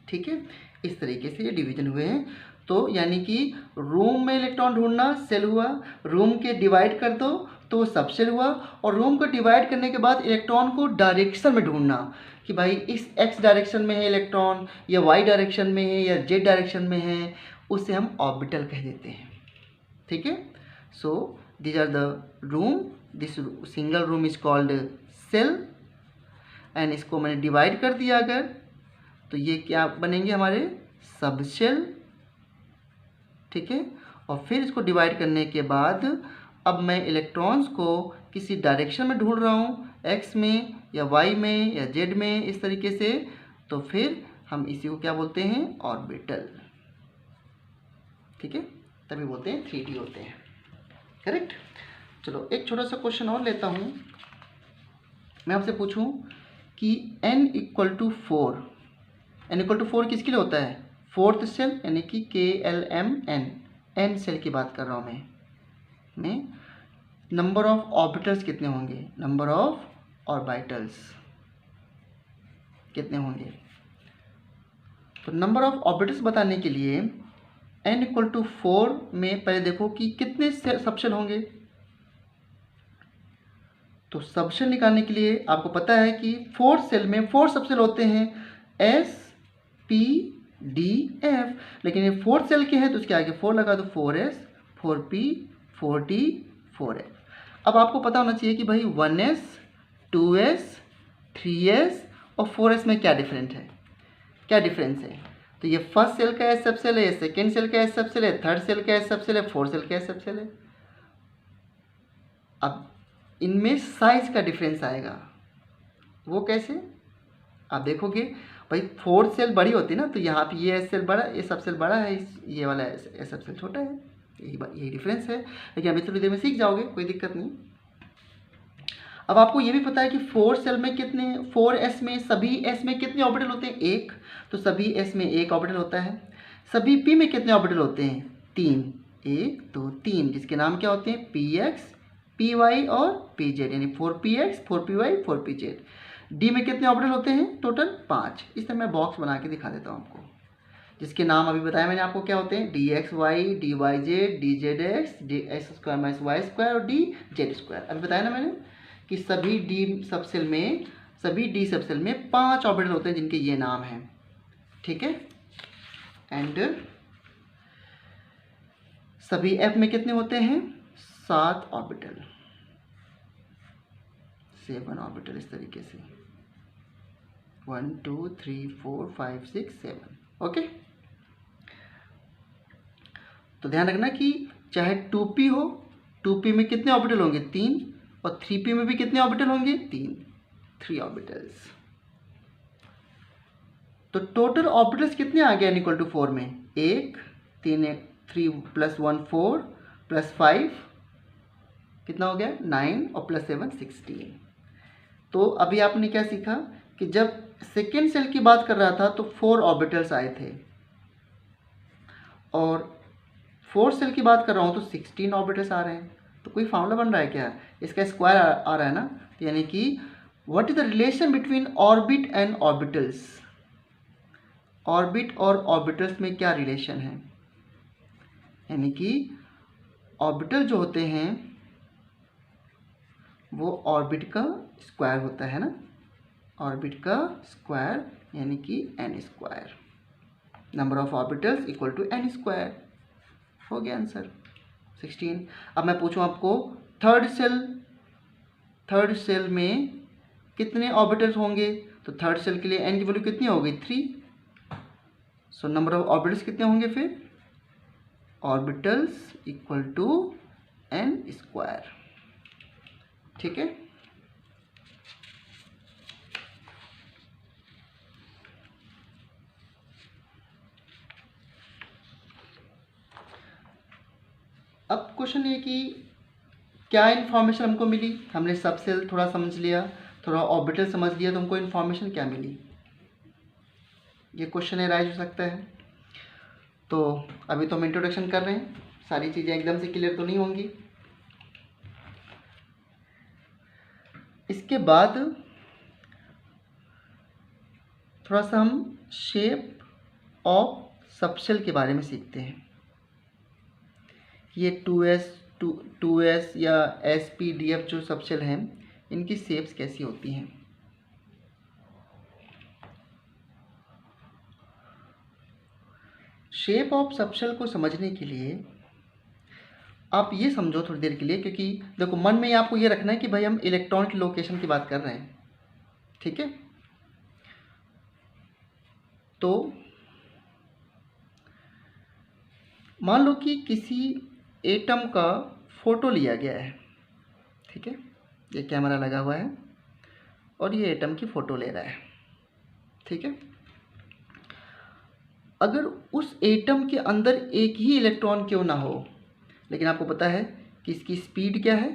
ठीक है, इस तरीके से ये डिवीजन हुए हैं। तो यानी कि रूम में इलेक्ट्रॉन ढूंढना सेल हुआ, रूम के डिवाइड कर दो तो सबसेल हुआ, और रूम को डिवाइड करने के बाद इलेक्ट्रॉन को डायरेक्शन में ढूंढना कि भाई इस x डायरेक्शन में है इलेक्ट्रॉन, या y डायरेक्शन में है, या z डायरेक्शन में है, उसे हम ऑर्बिटल कह देते हैं। ठीक है, so these are the room, this single room is called shell, and इसको मैंने डिवाइड कर दिया अगर, तो ये क्या बनेंगे हमारे? सबसेल। ठीक है, और फिर इसको डिवाइड करने के बाद अब मैं इलेक्ट्रॉन्स को किसी डायरेक्शन में ढूंढ रहा हूँ, x में या y में या z में, इस तरीके से। तो फिर हम इसी को क्या बोलते हैं? ऑर्बिटल। ठीक है, तभी बोलते हैं 3D होते हैं। करेक्ट। चलो एक छोटा सा क्वेश्चन और लेता हूँ। मैं आपसे पूछूं कि n=4, n=4 किसके लिए होता है? फोर्थ सेल, यानी कि KLMN, n सेल की बात कर रहा हूँ मैं नंबर ऑफ ऑर्बिटल्स कितने होंगे? नंबर ऑफ ऑर्बिटल्स कितने होंगे? तो नंबर ऑफ ऑर्बिटल्स बताने के लिए n=4 में पहले देखो कि कितने सबसेल होंगे। तो सबसेल निकालने के लिए आपको पता है कि फोर्थ सेल में 4 सबसेल होते हैं, s, p, डी एफ, लेकिन ये 4 सेल के हैं तो उसके आगे 4 लगा दो, 4s 4p 4d 4f। अब आपको पता होना चाहिए कि भाई 1s 2s 3s और 4s में क्या डिफरेंस है। तो ये फर्स्ट सेल का एस सब सेल है, ये सेकेंड सेल का एस सब सेल है, थर्ड सेल का एस सब सेल है, फोर्थ सेल का एस सब सेल है। अब इनमें साइज का डिफरेंस आएगा, वो कैसे आप देखोगे भाई, फोर्थ सेल बड़ी होती है ना, तो यहाँ पे ये एस सेल बड़ा, ये सब सेल बड़ा है, ये वाला एस सब सेल छोटा है, यही डिफरेंस है। लेकिन अभी थोड़ी देर में सीख जाओगे, कोई दिक्कत नहीं। अब आपको ये भी पता है कि 4 सेल में कितने, 4s में सभी s में कितने ऑर्बिटल होते हैं, 1, तो सभी s में 1 ऑर्बिटल होता है। सभी p में कितने ऑर्बिटल होते हैं, 3, 1 2 3, जिसके नाम क्या होते हैं, px py और pz, यानी 4px 4py 4pz। d में कितने ऑर्बिटल होते हैं, टोटल 5। इस तरह मैं बॉक्स बना के दिखा देता हूँ आपको, जिसके नाम अभी बताया मैंने आपको क्या होते हैं, dxy dyz dzx dx² - y² और dz²। अभी बताया ना मैंने कि सभी डी सब सेल में 5 ऑर्बिटल होते हैं जिनके ये नाम हैं, ठीक है। एंड सभी एफ में कितने होते हैं, 7 ऑर्बिटल, 7 ऑर्बिटल, इस तरीके से 1 2 3 4 5 6 7। ओके, तो ध्यान रखना कि चाहे 2p हो, 2p में कितने ऑर्बिटल होंगे, 3, और 3p में भी कितने ऑर्बिटल होंगे, 3 ऑर्बिटल्स। तो टोटल ऑर्बिटल्स कितने आ गए n = 4 में, 1 3 + 1 4 + 5 कितना हो गया, 9 और +7 16। तो अभी आपने क्या सीखा कि जब सेकेंड सेल की बात कर रहा था तो 4 ऑर्बिटल्स आए थे, और फोर्थ सेल की बात कर रहा हूँ तो 16 ऑर्बिटल्स आ रहे हैं। तो कोई फार्मूला बन रहा है क्या, इसका स्क्वायर आ रहा है ना, यानी कि what is the relation between orbit and orbitals, orbit और ऑर्बिटल्स में क्या रिलेशन है, यानी कि ऑर्बिटल जो होते हैं वो ऑर्बिट का स्क्वायर होता है ना, ऑर्बिट का स्क्वायर यानी कि n², number of orbitals = n²। हो गया आंसर 16। अब मैं पूछूं आपको थर्ड सेल में कितने ऑर्बिटल्स होंगे, तो थर्ड सेल के लिए n की वैल्यू कितनी हो गई, 3। सो नंबर ऑफ ऑर्बिटल्स कितने होंगे फिर, ऑर्बिटल्स = n², ठीक है। अब क्वेश्चन ये कि क्या इन्फॉर्मेशन हमको मिली, हमने सब सेल थोड़ा समझ लिया, थोड़ा ऑर्बिटल समझ लिया, तो हमको इन्फॉर्मेशन क्या मिली, ये क्वेश्चन राइज हो सकता है। तो अभी तो हम इंट्रोडक्शन कर रहे हैं, सारी चीज़ें एकदम से क्लियर तो नहीं होंगी। इसके बाद थोड़ा सा हम शेप ऑफ सबसेल के बारे में सीखते हैं। ये 2s या spdf जो सबसेल हैं, इनकी शेप्स कैसी होती हैं। शेप ऑफ सबसेल को समझने के लिए आप ये समझो थोड़ी देर के लिए, क्योंकि देखो मन में आपको ये रखना है कि भाई हम इलेक्ट्रॉन की लोकेशन की बात कर रहे हैं, ठीक है। तो मान लो कि किसी एटम का फोटो लिया गया है, ठीक है, ये कैमरा लगा हुआ है और ये एटम की फ़ोटो ले रहा है, ठीक है। अगर उस एटम के अंदर एक ही इलेक्ट्रॉन क्यों ना हो, लेकिन आपको पता है कि इसकी स्पीड क्या है,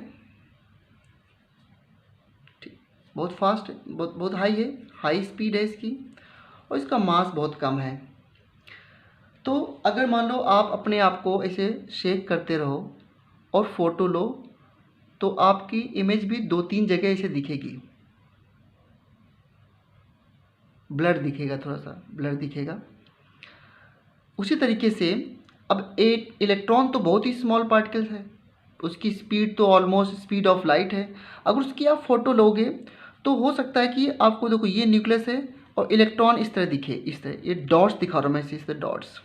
ठीक, बहुत फास्ट है, बहुत हाई है, हाई स्पीड है इसकी, और इसका मास बहुत कम है। तो अगर मान लो आप अपने आप को ऐसे शेक करते रहो और फ़ोटो लो, तो आपकी इमेज भी 2-3 जगह ऐसे दिखेगी, ब्लर दिखेगा, थोड़ा सा ब्लर दिखेगा। उसी तरीके से अब एक इलेक्ट्रॉन तो बहुत ही स्मॉल पार्टिकल्स है, उसकी स्पीड तो ऑलमोस्ट स्पीड ऑफ लाइट है। अगर उसकी आप फ़ोटो लोगे तो हो सकता है कि आपको देखो ये न्यूक्लियस है और इलेक्ट्रॉन इस तरह दिखे, इस तरह ये डॉट्स दिखा रहा हूँ मैं इस तरह डॉट्स,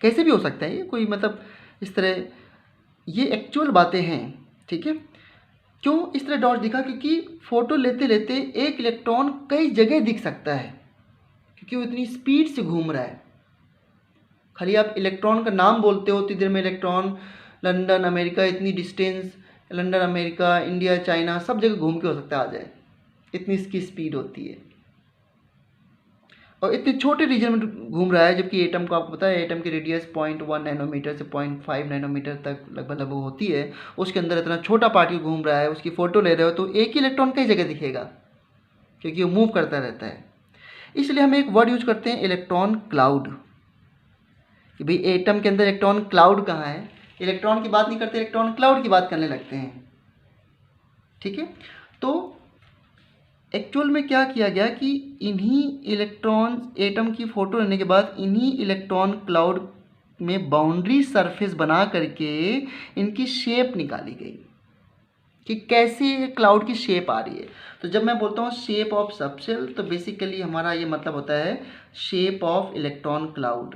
कैसे भी हो सकता है ये कोई मतलब इस तरह, ये एक्चुअल बातें हैं, ठीक है। क्यों इस तरह डॉट्स दिखा? क्योंकि फ़ोटो लेते लेते एक इलेक्ट्रॉन कई जगह दिख सकता है, क्योंकि वो इतनी स्पीड से घूम रहा है। खाली आप इलेक्ट्रॉन का नाम बोलते हो, उतनी देर में इलेक्ट्रॉन लंदन अमेरिका, इतनी distance, London America India China सब जगह घूम के हो सकता है आ जाए, इतनी इसकी स्पीड होती है। और इतने छोटे रीजन में घूम रहा है, जबकि एटम को आपको पता है एटम की रेडियस 0.1 नैनोमीटर से 0.5 नैनोमीटर तक लगभग होती है, उसके अंदर इतना छोटा पार्टिकल घूम रहा है, उसकी फ़ोटो ले रहे हो तो एक ही इलेक्ट्रॉन कई जगह दिखेगा, क्योंकि वो मूव करता रहता है। इसलिए हम एक वर्ड यूज करते हैं इलेक्ट्रॉन क्लाउड, कि भाई एटम के अंदर इलेक्ट्रॉन क्लाउड कहाँ है। इलेक्ट्रॉन की बात नहीं करते, इलेक्ट्रॉन क्लाउड की बात करने लगते हैं, ठीक है। तो एक्चुअल में क्या किया गया कि इन्हीं इलेक्ट्रॉन एटम की फ़ोटो लेने के बाद इन्हीं इलेक्ट्रॉन क्लाउड में बाउंड्री सरफेस बना करके इनकी शेप निकाली गई कि कैसे क्लाउड की शेप आ रही है। तो जब मैं बोलता हूँ शेप ऑफ सबसेल, तो बेसिकली हमारा ये मतलब होता है shape of electron cloud,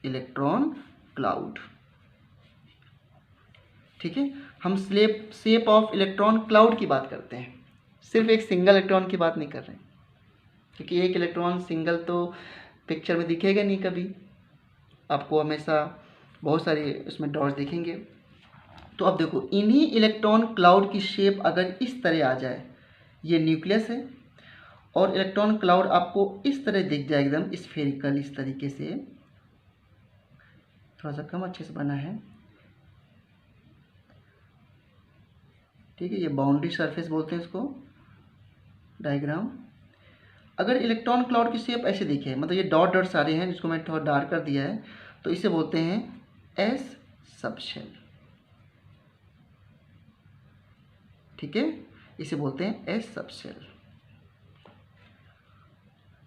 electron cloud, ठीक है। हम शेप ऑफ इलेक्ट्रॉन क्लाउड की बात करते हैं, सिर्फ एक सिंगल इलेक्ट्रॉन की बात नहीं कर रहे हैं, क्योंकि एक इलेक्ट्रॉन सिंगल तो पिक्चर में दिखेगा नहीं कभी, आपको हमेशा बहुत सारे उसमें डॉट्स दिखेंगे। तो अब देखो इन्हीं इलेक्ट्रॉन क्लाउड की शेप अगर इस तरह आ जाए, ये न्यूक्लियस है और इलेक्ट्रॉन क्लाउड आपको इस तरह दिख जाए एकदम स्फेरिकल, इस तरीके से, थोड़ा सा कम अच्छे से बना है, ठीक है। ये बाउंड्री सरफेस बोलते हैं इसको, डायग्राम। अगर इलेक्ट्रॉन क्लाउड की शेप ऐसे दिखे, मतलब ये डॉट डॉट सारे हैं जिसको मैं थोड़ा डार्क कर दिया है, तो इसे बोलते हैं एस सबशेल, ठीक है, इसे बोलते हैं एस सबशेल।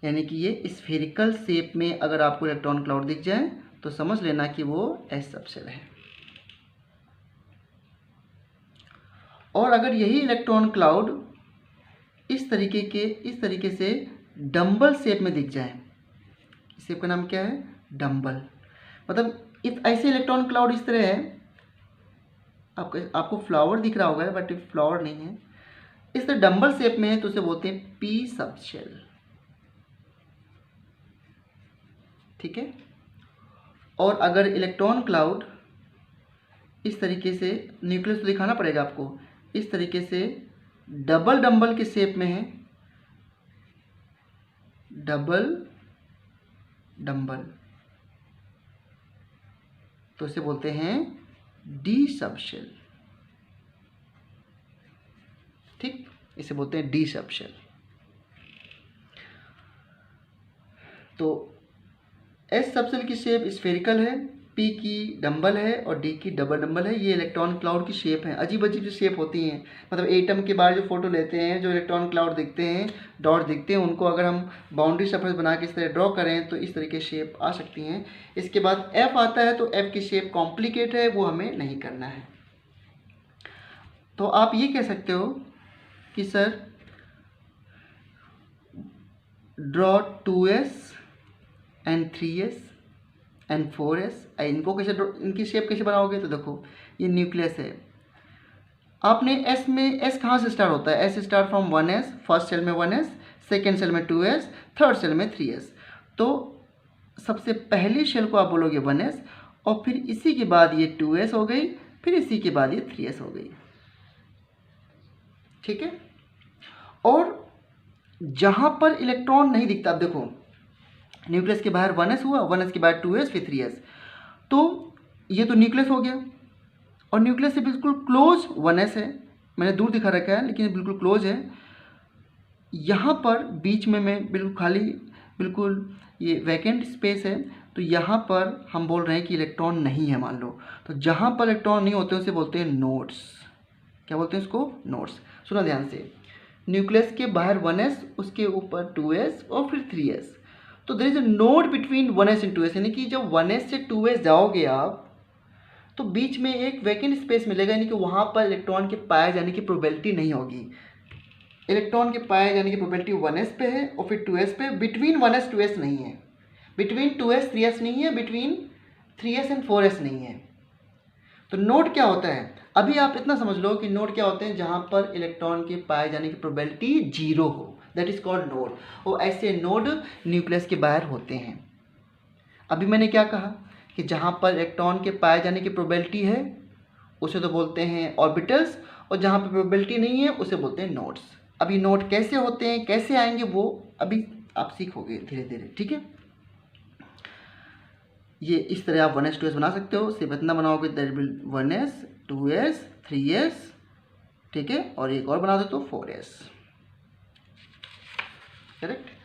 यानी कि ये स्फेरिकल शेप में अगर आपको इलेक्ट्रॉन क्लाउड दिख जाए तो समझ लेना कि वो एस सबशेल है। और अगर यही इलेक्ट्रॉन क्लाउड इस तरीके से डंबल शेप में दिख जाए, इस शेप का नाम क्या है? डंबल। मतलब ऐसे इलेक्ट्रॉन क्लाउड इस तरह है, आपको फ्लावर दिख रहा होगा बट फ्लावर नहीं है, इस तरह डंबल शेप में है तो उसे बोलते हैं पी सबशेल, ठीक है। और अगर इलेक्ट्रॉन क्लाउड इस तरीके से, न्यूक्लियस तो दिखाना पड़ेगा आपको, इस तरीके से डबल डंबल के शेप में है, डबल डंबल, तो इसे बोलते हैं डी सबशेल, ठीक, इसे बोलते हैं डी सबशेल। तो एस सबशेल की शेप स्फेरिकल है, पी की डंबल है और डी की डबल डंबल है। ये इलेक्ट्रॉन क्लाउड की शेप है, अजीब अजीब सी शेप होती हैं। मतलब एटम के बाहर जो फोटो लेते हैं, जो इलेक्ट्रॉन क्लाउड दिखते हैं, डॉट दिखते हैं, उनको अगर हम बाउंड्री सरफेस बना के इस तरह ड्रॉ करें तो इस तरीके शेप आ सकती हैं। इसके बाद एफ आता है, तो एफ की शेप कॉम्प्लिकेट है, वो हमें नहीं करना है। तो आप ये कह सकते हो कि sir draw 2s and 3s and 4s, इनको कैसे, इनकी शेप कैसे बनाओगे? तो देखो ये न्यूक्लियस है, आपने s में, s कहाँ से स्टार्ट होता है? s start from 1s, first shell में 1s, सेकेंड सेल में 2s, थर्ड सेल में 3s। तो सबसे पहली शेल को आप बोलोगे 1s, और फिर इसी के बाद ये 2s हो गई, फिर इसी के बाद ये 3s हो गई, ठीक है। और जहाँ पर इलेक्ट्रॉन नहीं दिखता, अब देखो न्यूक्लियस के बाहर 1s हुआ, 1s के बाद 2s, फिर 3s, तो ये तो न्यूक्लियस हो गया, और न्यूक्लियस से बिल्कुल क्लोज 1s है, मैंने दूर दिखा रखा है लेकिन बिल्कुल क्लोज है। यहाँ पर बीच में मैं बिल्कुल खाली, बिल्कुल ये वैकेंट स्पेस है, तो यहाँ पर हम बोल रहे हैं कि इलेक्ट्रॉन नहीं है मान लो। तो जहाँ पर इलेक्ट्रॉन नहीं होते उसे बोलते हैं नोड्स। क्या बोलते हैं इसको? नोड्स। सुना ध्यान से, न्यूक्लियस के बाहर 1s, उसके ऊपर 2s और फिर 3s, तो there is a node between 1s and 2s, यानी कि जब 1s से 2s जाओगे आप, तो बीच में एक वैकेंट स्पेस मिलेगा, यानी कि वहाँ पर इलेक्ट्रॉन के पाए जाने की प्रोबेबिलिटी नहीं होगी। इलेक्ट्रॉन के पाए जाने की प्रोबेबिलिटी 1s पे है और फिर 2s पे, बिटवीन 1s 2s नहीं है, बिटवीन 2s 3s नहीं है, बिटवीन 3s एंड 4s नहीं है। तो नोड क्या होता है, अभी आप इतना समझ लो कि नोड क्या होते हैं, जहाँ पर इलेक्ट्रॉन के पाए जाने की प्रोबेबिलिटी 0 हो, दैट इज कॉल्ड नोड। और ऐसे नोड न्यूक्लियस के बाहर होते हैं। अभी मैंने क्या कहा कि जहाँ पर इलेक्ट्रॉन के पाए जाने की प्रोबेबिलिटी है उसे तो बोलते हैं ऑर्बिटल्स, और जहाँ पर प्रोबेबिलिटी नहीं है उसे बोलते हैं नोड्स। अभी नोड कैसे होते हैं, कैसे आएंगे, वो अभी आप सीखोगे धीरे धीरे, ठीक है। ये इस तरह आप 1s 2s बना सकते हो, सिर्फ इतना बनाओगे that will 1s 2s 3s, ठीक है, और एक और बना दो तो 4s, correct.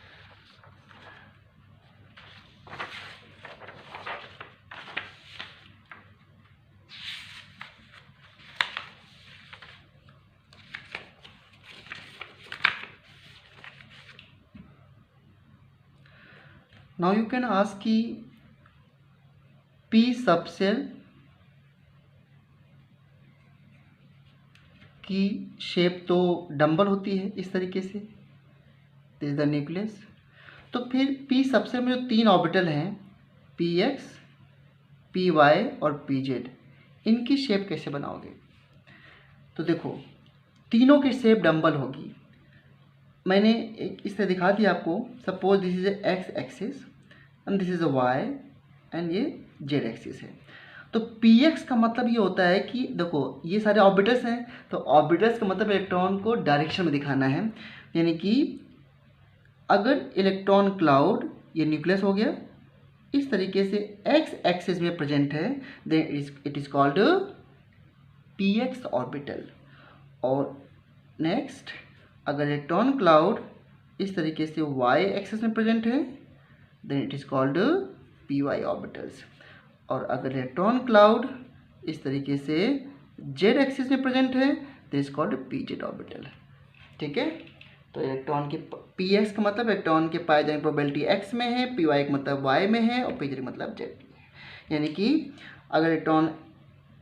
Now you can ask कि पी सबसेल की शेप तो डंबल होती है इस तरीके से, दिस इज द न्यूक्लियस। तो फिर पी सबसेल में जो 3 ऑर्बिटल हैं, पी एक्स, पी वाई और पी जेड, इनकी शेप कैसे बनाओगे। तो देखो तीनों की शेप डंबल होगी। मैंने एक इस तरह दिखा दिया आपको। Suppose this is X axis and this is Y and ये जेड एक्सिस है। तो पी एक्स का मतलब ये होता है कि देखो ये सारे ऑर्बिटल्स हैं, तो ऑर्बिटल्स का मतलब इलेक्ट्रॉन को डायरेक्शन में दिखाना है, यानी कि अगर इलेक्ट्रॉन क्लाउड, ये न्यूक्लियस हो गया, इस तरीके से एक्स एक्सिस में प्रेजेंट है, then it is called P X orbital. और नेक्स्ट, अगर इलेक्ट्रॉन क्लाउड इस तरीके से वाई एक्सिस में प्रेजेंट है, then it is called P Y orbitals. और अगर इलेक्ट्रॉन क्लाउड इस तरीके से जेड एक्सिस में प्रेजेंट है, this is called P Z orbital, ठीक है। तो इलेक्ट्रॉन के पी एक्स का मतलब इलेक्ट्रॉन के पाए जाने की प्रोबेबिलिटी एक्स में है, पी वाई का मतलब वाई में है, और पी जेड का मतलब जेड में है। यानी कि अगर इलेक्ट्रॉन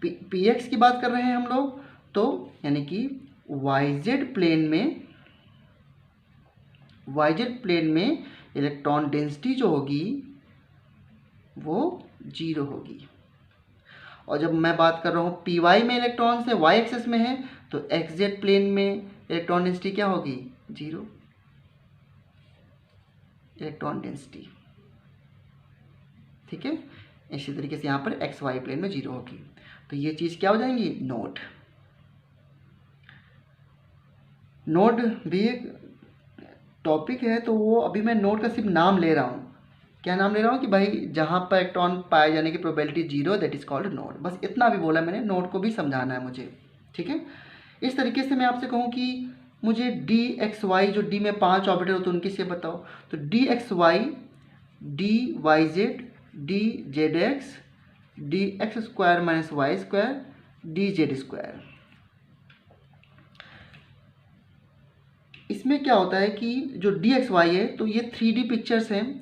पी एक्स की बात कर रहे हैं हम लोग, तो यानी कि वाई जेड प्लेन में इलेक्ट्रॉन डेंसिटी जो होगी वो 0 होगी। और जब मैं बात कर रहा हूँ पी वाई में इलेक्ट्रॉन से वाई एक्सिस में है, तो एक्स जेड प्लेन में इलेक्ट्रॉन डेंसिटी क्या होगी, 0 इलेक्ट्रॉन डेंसिटी, ठीक है। इसी तरीके से यहाँ पर एक्स वाई प्लेन में 0 होगी। तो ये चीज़ क्या हो जाएंगी, नोड। नोड भी एक टॉपिक है, तो वो अभी मैं नोड का सिर्फ नाम ले रहा हूँ। क्या नाम ले रहा हूँ कि भाई जहाँ पर इलेक्ट्रॉन पाए जाने की probability 0, that is called node. बस इतना भी बोला मैंने, नोड को भी समझाना है मुझे, ठीक है। इस तरीके से मैं आपसे कहूँ कि मुझे डी एक्स वाई, जो डी में 5 ऑर्बिटल होते हैं उनकी शेप बताओ, तो D X Y, D Y Z, D Z X, D X square minus Y square, D Z square. इसमें क्या होता है कि जो डी एक्स वाई है, तो ये 3D पिक्चर्स हैं।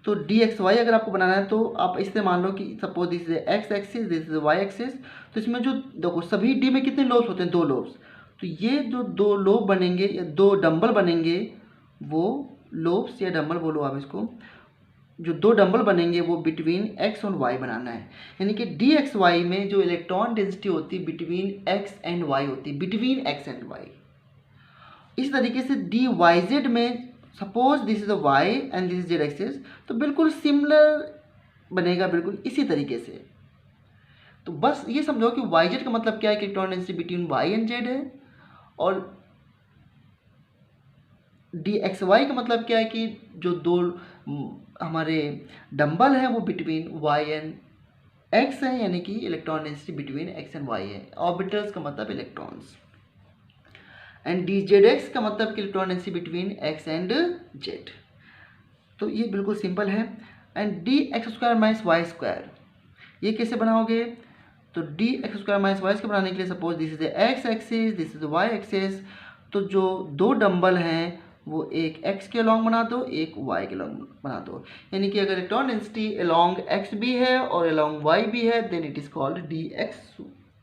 तो डी एक्स वाई अगर आपको बनाना है तो आप इससे मान लो कि suppose this is X axis, this is Y axis. तो इसमें जो देखो सभी डी में कितने लोब्स होते हैं, 2 लोब्स। तो ये जो 2 लोब बनेंगे या 2 डंबल बनेंगे, वो लोब्स या डंबल बोलो आप इसको, जो 2 डंबल बनेंगे वो बिटवीन एक्स और वाई बनाना है। यानी कि डी एक्स वाई में जो इलेक्ट्रॉन डेंसिटी होती है बिटवीन एक्स एंड वाई होती है, बिटवीन एक्स एंड वाई। इस तरीके से डी वाई जेड में suppose this is a Y and this is Z axis, तो बिल्कुल सिमिलर बनेगा, बिल्कुल इसी तरीके से। तो बस ये समझो कि वाई जेड का मतलब क्या है कि electron density between Y and Z है, और डी एक्स वाई का मतलब क्या है कि जो 2 हमारे डंबल हैं वो बिटवीन वाई एंड एक्स है, यानी कि electron density between X and Y है। ऑर्बिटल्स का मतलब electrons. And D Z X का मतलब कि electron density between X and Z. तो ये बिल्कुल सिंपल है। And D X square minus Y square, ये कैसे बनाओगे, तो D X square minus Y square बनाने के लिए suppose this is X axis, this is Y axis. तो जो 2 डंबल हैं वो एक x के अलॉन्ग बना दो, एक y के अलॉन्ग बना दो। यानी कि अगर इलेक्ट्रॉन डेंसिटी अलॉन्ग x भी है और अलॉन्ग y भी है, then it is called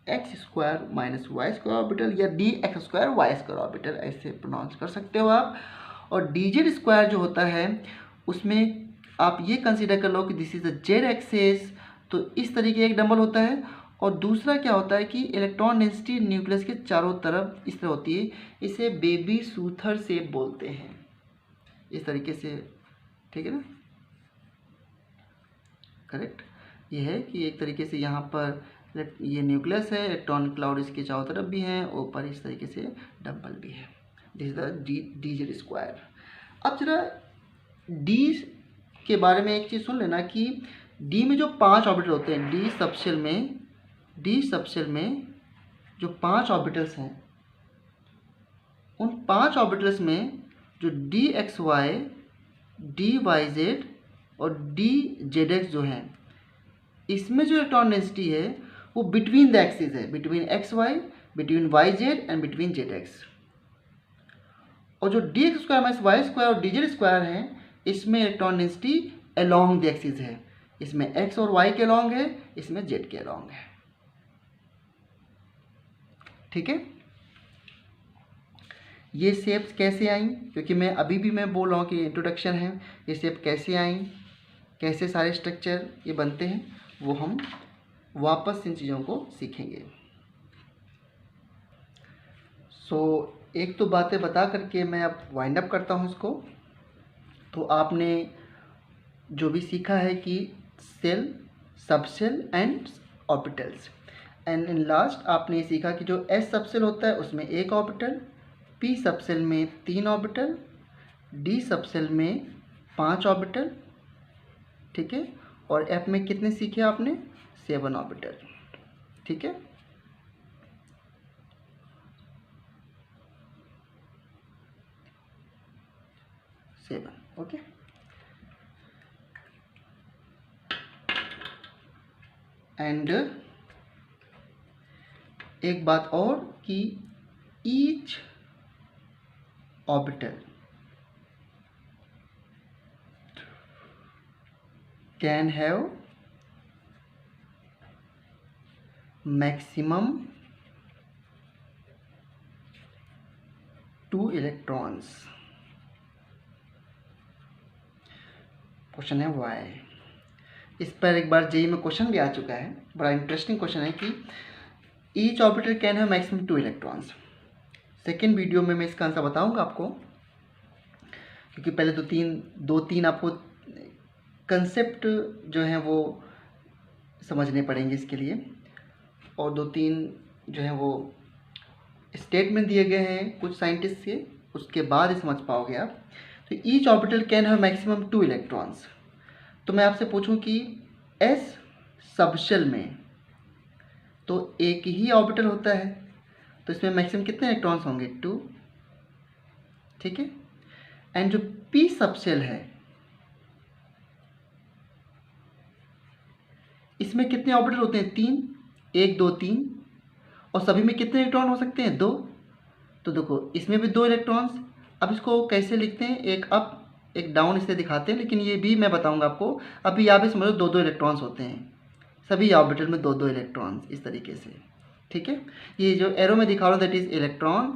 x square minus Y square orbital या dx square Y square orbital, ऐसे प्रोनाउंस कर सकते हो आप। और dz स्क्वायर जो होता है उसमें आप ये कंसीडर कर लो कि this is the Z axis, तो इस तरीके एक डंबल होता है। और दूसरा क्या होता है कि इलेक्ट्रॉन डेंसिटी न्यूक्लियस के चारों तरफ इस तरह होती है, इसे बेबी सूथर शेप बोलते हैं, इस तरीके से, ठीक है ना, करेक्ट। ये है कि एक तरीके से यहाँ पर ये न्यूक्लियस है, इलेक्ट्रॉन क्लाउड इसके चारों तरफ भी हैं, ऊपर इस तरीके से डंबल भी है। This is the D Z square. अब जरा डी के बारे में एक चीज़ सुन लेना कि डी में जो 5 ऑर्बिटल होते हैं, डी सबशेल में जो 5 ऑर्बिटल्स हैं, उन 5 ऑर्बिटल्स में जो D X Y, D Y Z और डी जेड एक्स जो हैं, इसमें जो इलेक्ट्रॉन डेंसिटी है वो बिटवीन द एक्सिस है, between X Y, between Y Z and between Z X. और जो D X square minus Y square और डी जेड स्क्वायर है, इसमें electron density along the axis है, इसमें एक्स और वाई के अलोंग है, इसमें जेड के अलोंग है, ठीक है। ये शेप्स कैसे आई, क्योंकि मैं अभी भी मैं बोल रहा हूँ कि इंट्रोडक्शन है, ये शेप कैसे आई, कैसे सारे स्ट्रक्चर ये बनते हैं, वो हम वापस इन चीज़ों को सीखेंगे। एक तो बातें बता करके मैं अब वाइंड अप करता हूँ इसको। तो आपने जो भी सीखा है कि shell, subshell and orbitals, and in last आपने सीखा कि जो एस सबसेल होता है उसमें एक ऑर्बिटल, पी सबसेल में 3 ऑर्बिटल, डी सबसेल में 5 ऑर्बिटल, ठीक है, और एफ में कितने सीखे आपने, 7 ऑर्बिटल, ठीक है। ओके। एंड एक बात और कि each orbital can have maximum 2 electrons. Question है वाई। इस पर एक बार जेई में क्वेश्चन भी आ चुका है, बड़ा इंटरेस्टिंग क्वेश्चन है कि each orbital can have maximum 2 electrons. Second video में मैं इसका आंसर बताऊंगा आपको, क्योंकि पहले दो तीन आपको कंसेप्ट जो हैं वो समझने पड़ेंगे इसके लिए, और 2-3 जो हैं वो स्टेटमेंट दिए गए हैं कुछ साइंटिस्ट के, उसके बाद ही समझ पाओगे आप। तो each orbital can have maximum 2 electrons. तो मैं आपसे पूछूं कि एस सबशेल में तो एक ही ऑर्बिटल होता है, तो इसमें मैक्सिमम कितने इलेक्ट्रॉन्स होंगे, 2, ठीक है। एंड जो पी सबशेल है, इसमें कितने ऑर्बिटल होते हैं, 3, 1 2 3, और सभी में कितने इलेक्ट्रॉन हो सकते हैं, 2। तो देखो इसमें भी 2 इलेक्ट्रॉन्स। अब इसको कैसे लिखते हैं, एक अप एक डाउन इसे दिखाते हैं, लेकिन ये भी मैं बताऊंगा आपको। अभी यहाँ भी समझो 2-2 इलेक्ट्रॉन्स होते हैं, सभी ऑर्बिटल में 2-2 इलेक्ट्रॉन्स इस तरीके से, ठीक है। ये जो एरो में दिखा रहा हूँ that is electron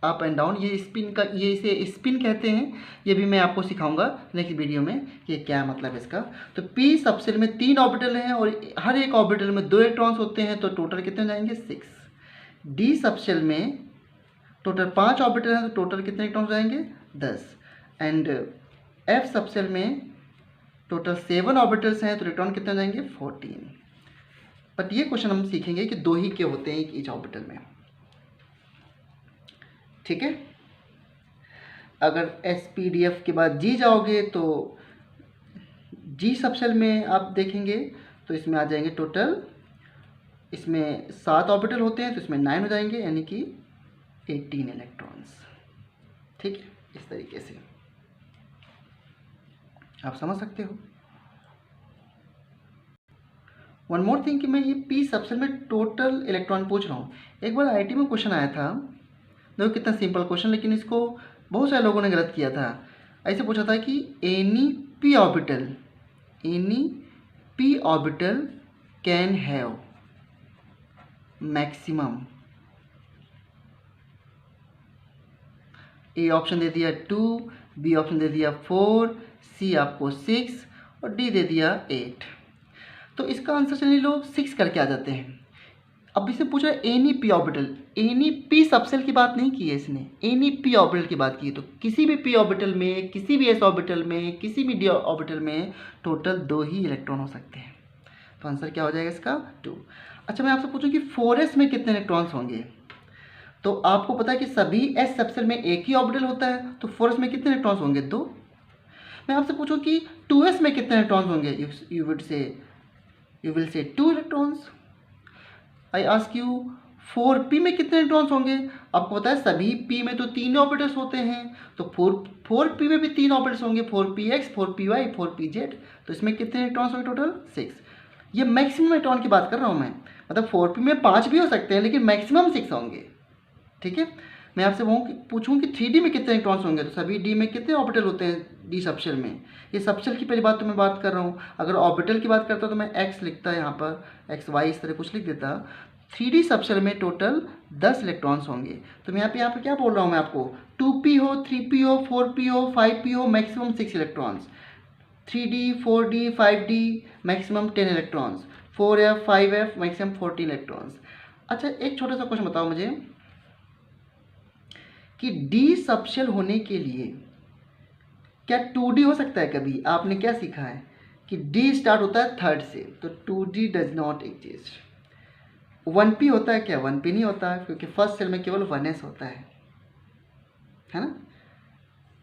up and down, ये स्पिन का, ये इसे स्पिन कहते हैं। ये भी मैं आपको सिखाऊंगा नेक्स्ट वीडियो में कि क्या मतलब है इसका। तो पी सबसेल में 3 ऑर्बिटल हैं और हर एक ऑर्बिटल में 2 इलेक्ट्रॉन्स होते हैं, तो टोटल कितने हो जाएंगे, 6। डी सबसेल में टोटल 5 ऑर्बिटल हैं, तो टोटल कितने इलेक्ट्रॉन्स हो जाएंगे, 10। एंड एफ सबसेल में टोटल 7 ऑर्बिटल्स हैं, तो इलेक्ट्रॉन कितने हो जाएंगे, 14। बट ये क्वेश्चन हम सीखेंगे कि 2 ही के होते हैं ईच ऑर्बिटल में, ठीक है। अगर एसपीडीएफ के बाद जी जाओगे तो जी सबसेल में आप देखेंगे तो इसमें आ जाएंगे टोटल, इसमें 7 ऑर्बिटल होते हैं, तो इसमें 9 हो जाएंगे, यानी कि 18 इलेक्ट्रॉन्स, ठीक है। इस तरीके से आप समझ सकते हो। वन मोर थिंग कि मैं ये पी सबसेल में टोटल इलेक्ट्रॉन पूछ रहा हूँ। एक बार आईआईटी में क्वेश्चन आया था, देखो कितना सिंपल क्वेश्चन, लेकिन इसको बहुत सारे लोगों ने गलत किया था। ऐसे पूछा था कि any P orbital can have maximum, A option दे दिया 2, बी ऑप्शन दे दिया 4, सी आपको 6 और डी दे दिया 8। तो इसका आंसर चलिए लोग 6 करके आ जाते हैं। अब इससे पूछा any P orbital, any P subshell की बात नहीं की है इसने, एनी पी ऑर्बिटल की बात की है। तो किसी भी पी ऑर्बिटल में, किसी भी एस ऑर्बिटल में, किसी भी डी ऑर्बिटल में टोटल 2 ही इलेक्ट्रॉन हो सकते हैं। तो आंसर क्या हो जाएगा इसका 2। अच्छा मैं आपसे पूछूं कि 4s में कितने इलेक्ट्रॉन्स होंगे। तो आपको पता है कि सभी एस सबसेल में एक ही ऑर्बिटल होता है, तो 4s में कितने इलेक्ट्रॉन्स होंगे 2। मैं आपसे पूछूं कि 2s में कितने इलेक्ट्रॉन्स होंगे, you will say 2 electrons. I ask you 4p में कितने इलेक्ट्रॉन्स होंगे। आपको पता है सभी p में तो 3 ऑर्बिटल्स होते हैं, तो 4p में भी 3 ऑर्बिटल्स होंगे, 4px, 4py, 4pz। तो इसमें कितने इलेक्ट्रॉन्स होंगे टोटल 6। ये मैक्सिमम इलेक्ट्रॉन की बात कर रहा हूँ मैं, मतलब 4p में 5 भी हो सकते हैं लेकिन मैक्सिमम 6 होंगे। ठीक है, मैं आपसे पूछूं कि 3d में कितने इलेक्ट्रॉन्स होंगे। तो सभी d में कितने ऑर्बिटल होते हैं डी सबशेल में। ये सबशेल की पहली बात तो मैं बात कर रहा हूँ। अगर ऑर्बिटल की बात करता तो मैं x लिखता, यहाँ पर एक्स वाई इस तरह कुछ लिख देता। 3d सबशेल में टोटल 10 इलेक्ट्रॉन्स होंगे। तो मैं यहाँ पे क्या बोल रहा हूँ मैं आपको, 2p हो, 3p हो, 4p हो, 5p हो, maximum 6 electrons. 3d, 4d, 5d maximum 10 electrons, 4f, 5f maximum 14 electrons. अच्छा एक छोटा सा क्वेश्चन बताओ मुझे कि डी सबशेल होने के लिए क्या 2d हो सकता है कभी। आपने क्या सीखा है कि d स्टार्ट होता है 3rd से, तो 2d does not exist. 1p होता है क्या, 1p नहीं होता है क्योंकि फर्स्ट सेल में केवल 1s होता है ना।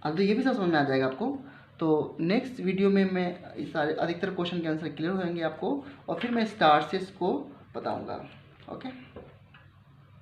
अब तो ये भी सब समझ में आ जाएगा आपको। तो नेक्स्ट वीडियो में मैं इस सारे अधिकतर क्वेश्चन के आंसर क्लियर हो जाएंगे आपको, और फिर मैं स्टार से इसको बताऊंगा। ओके।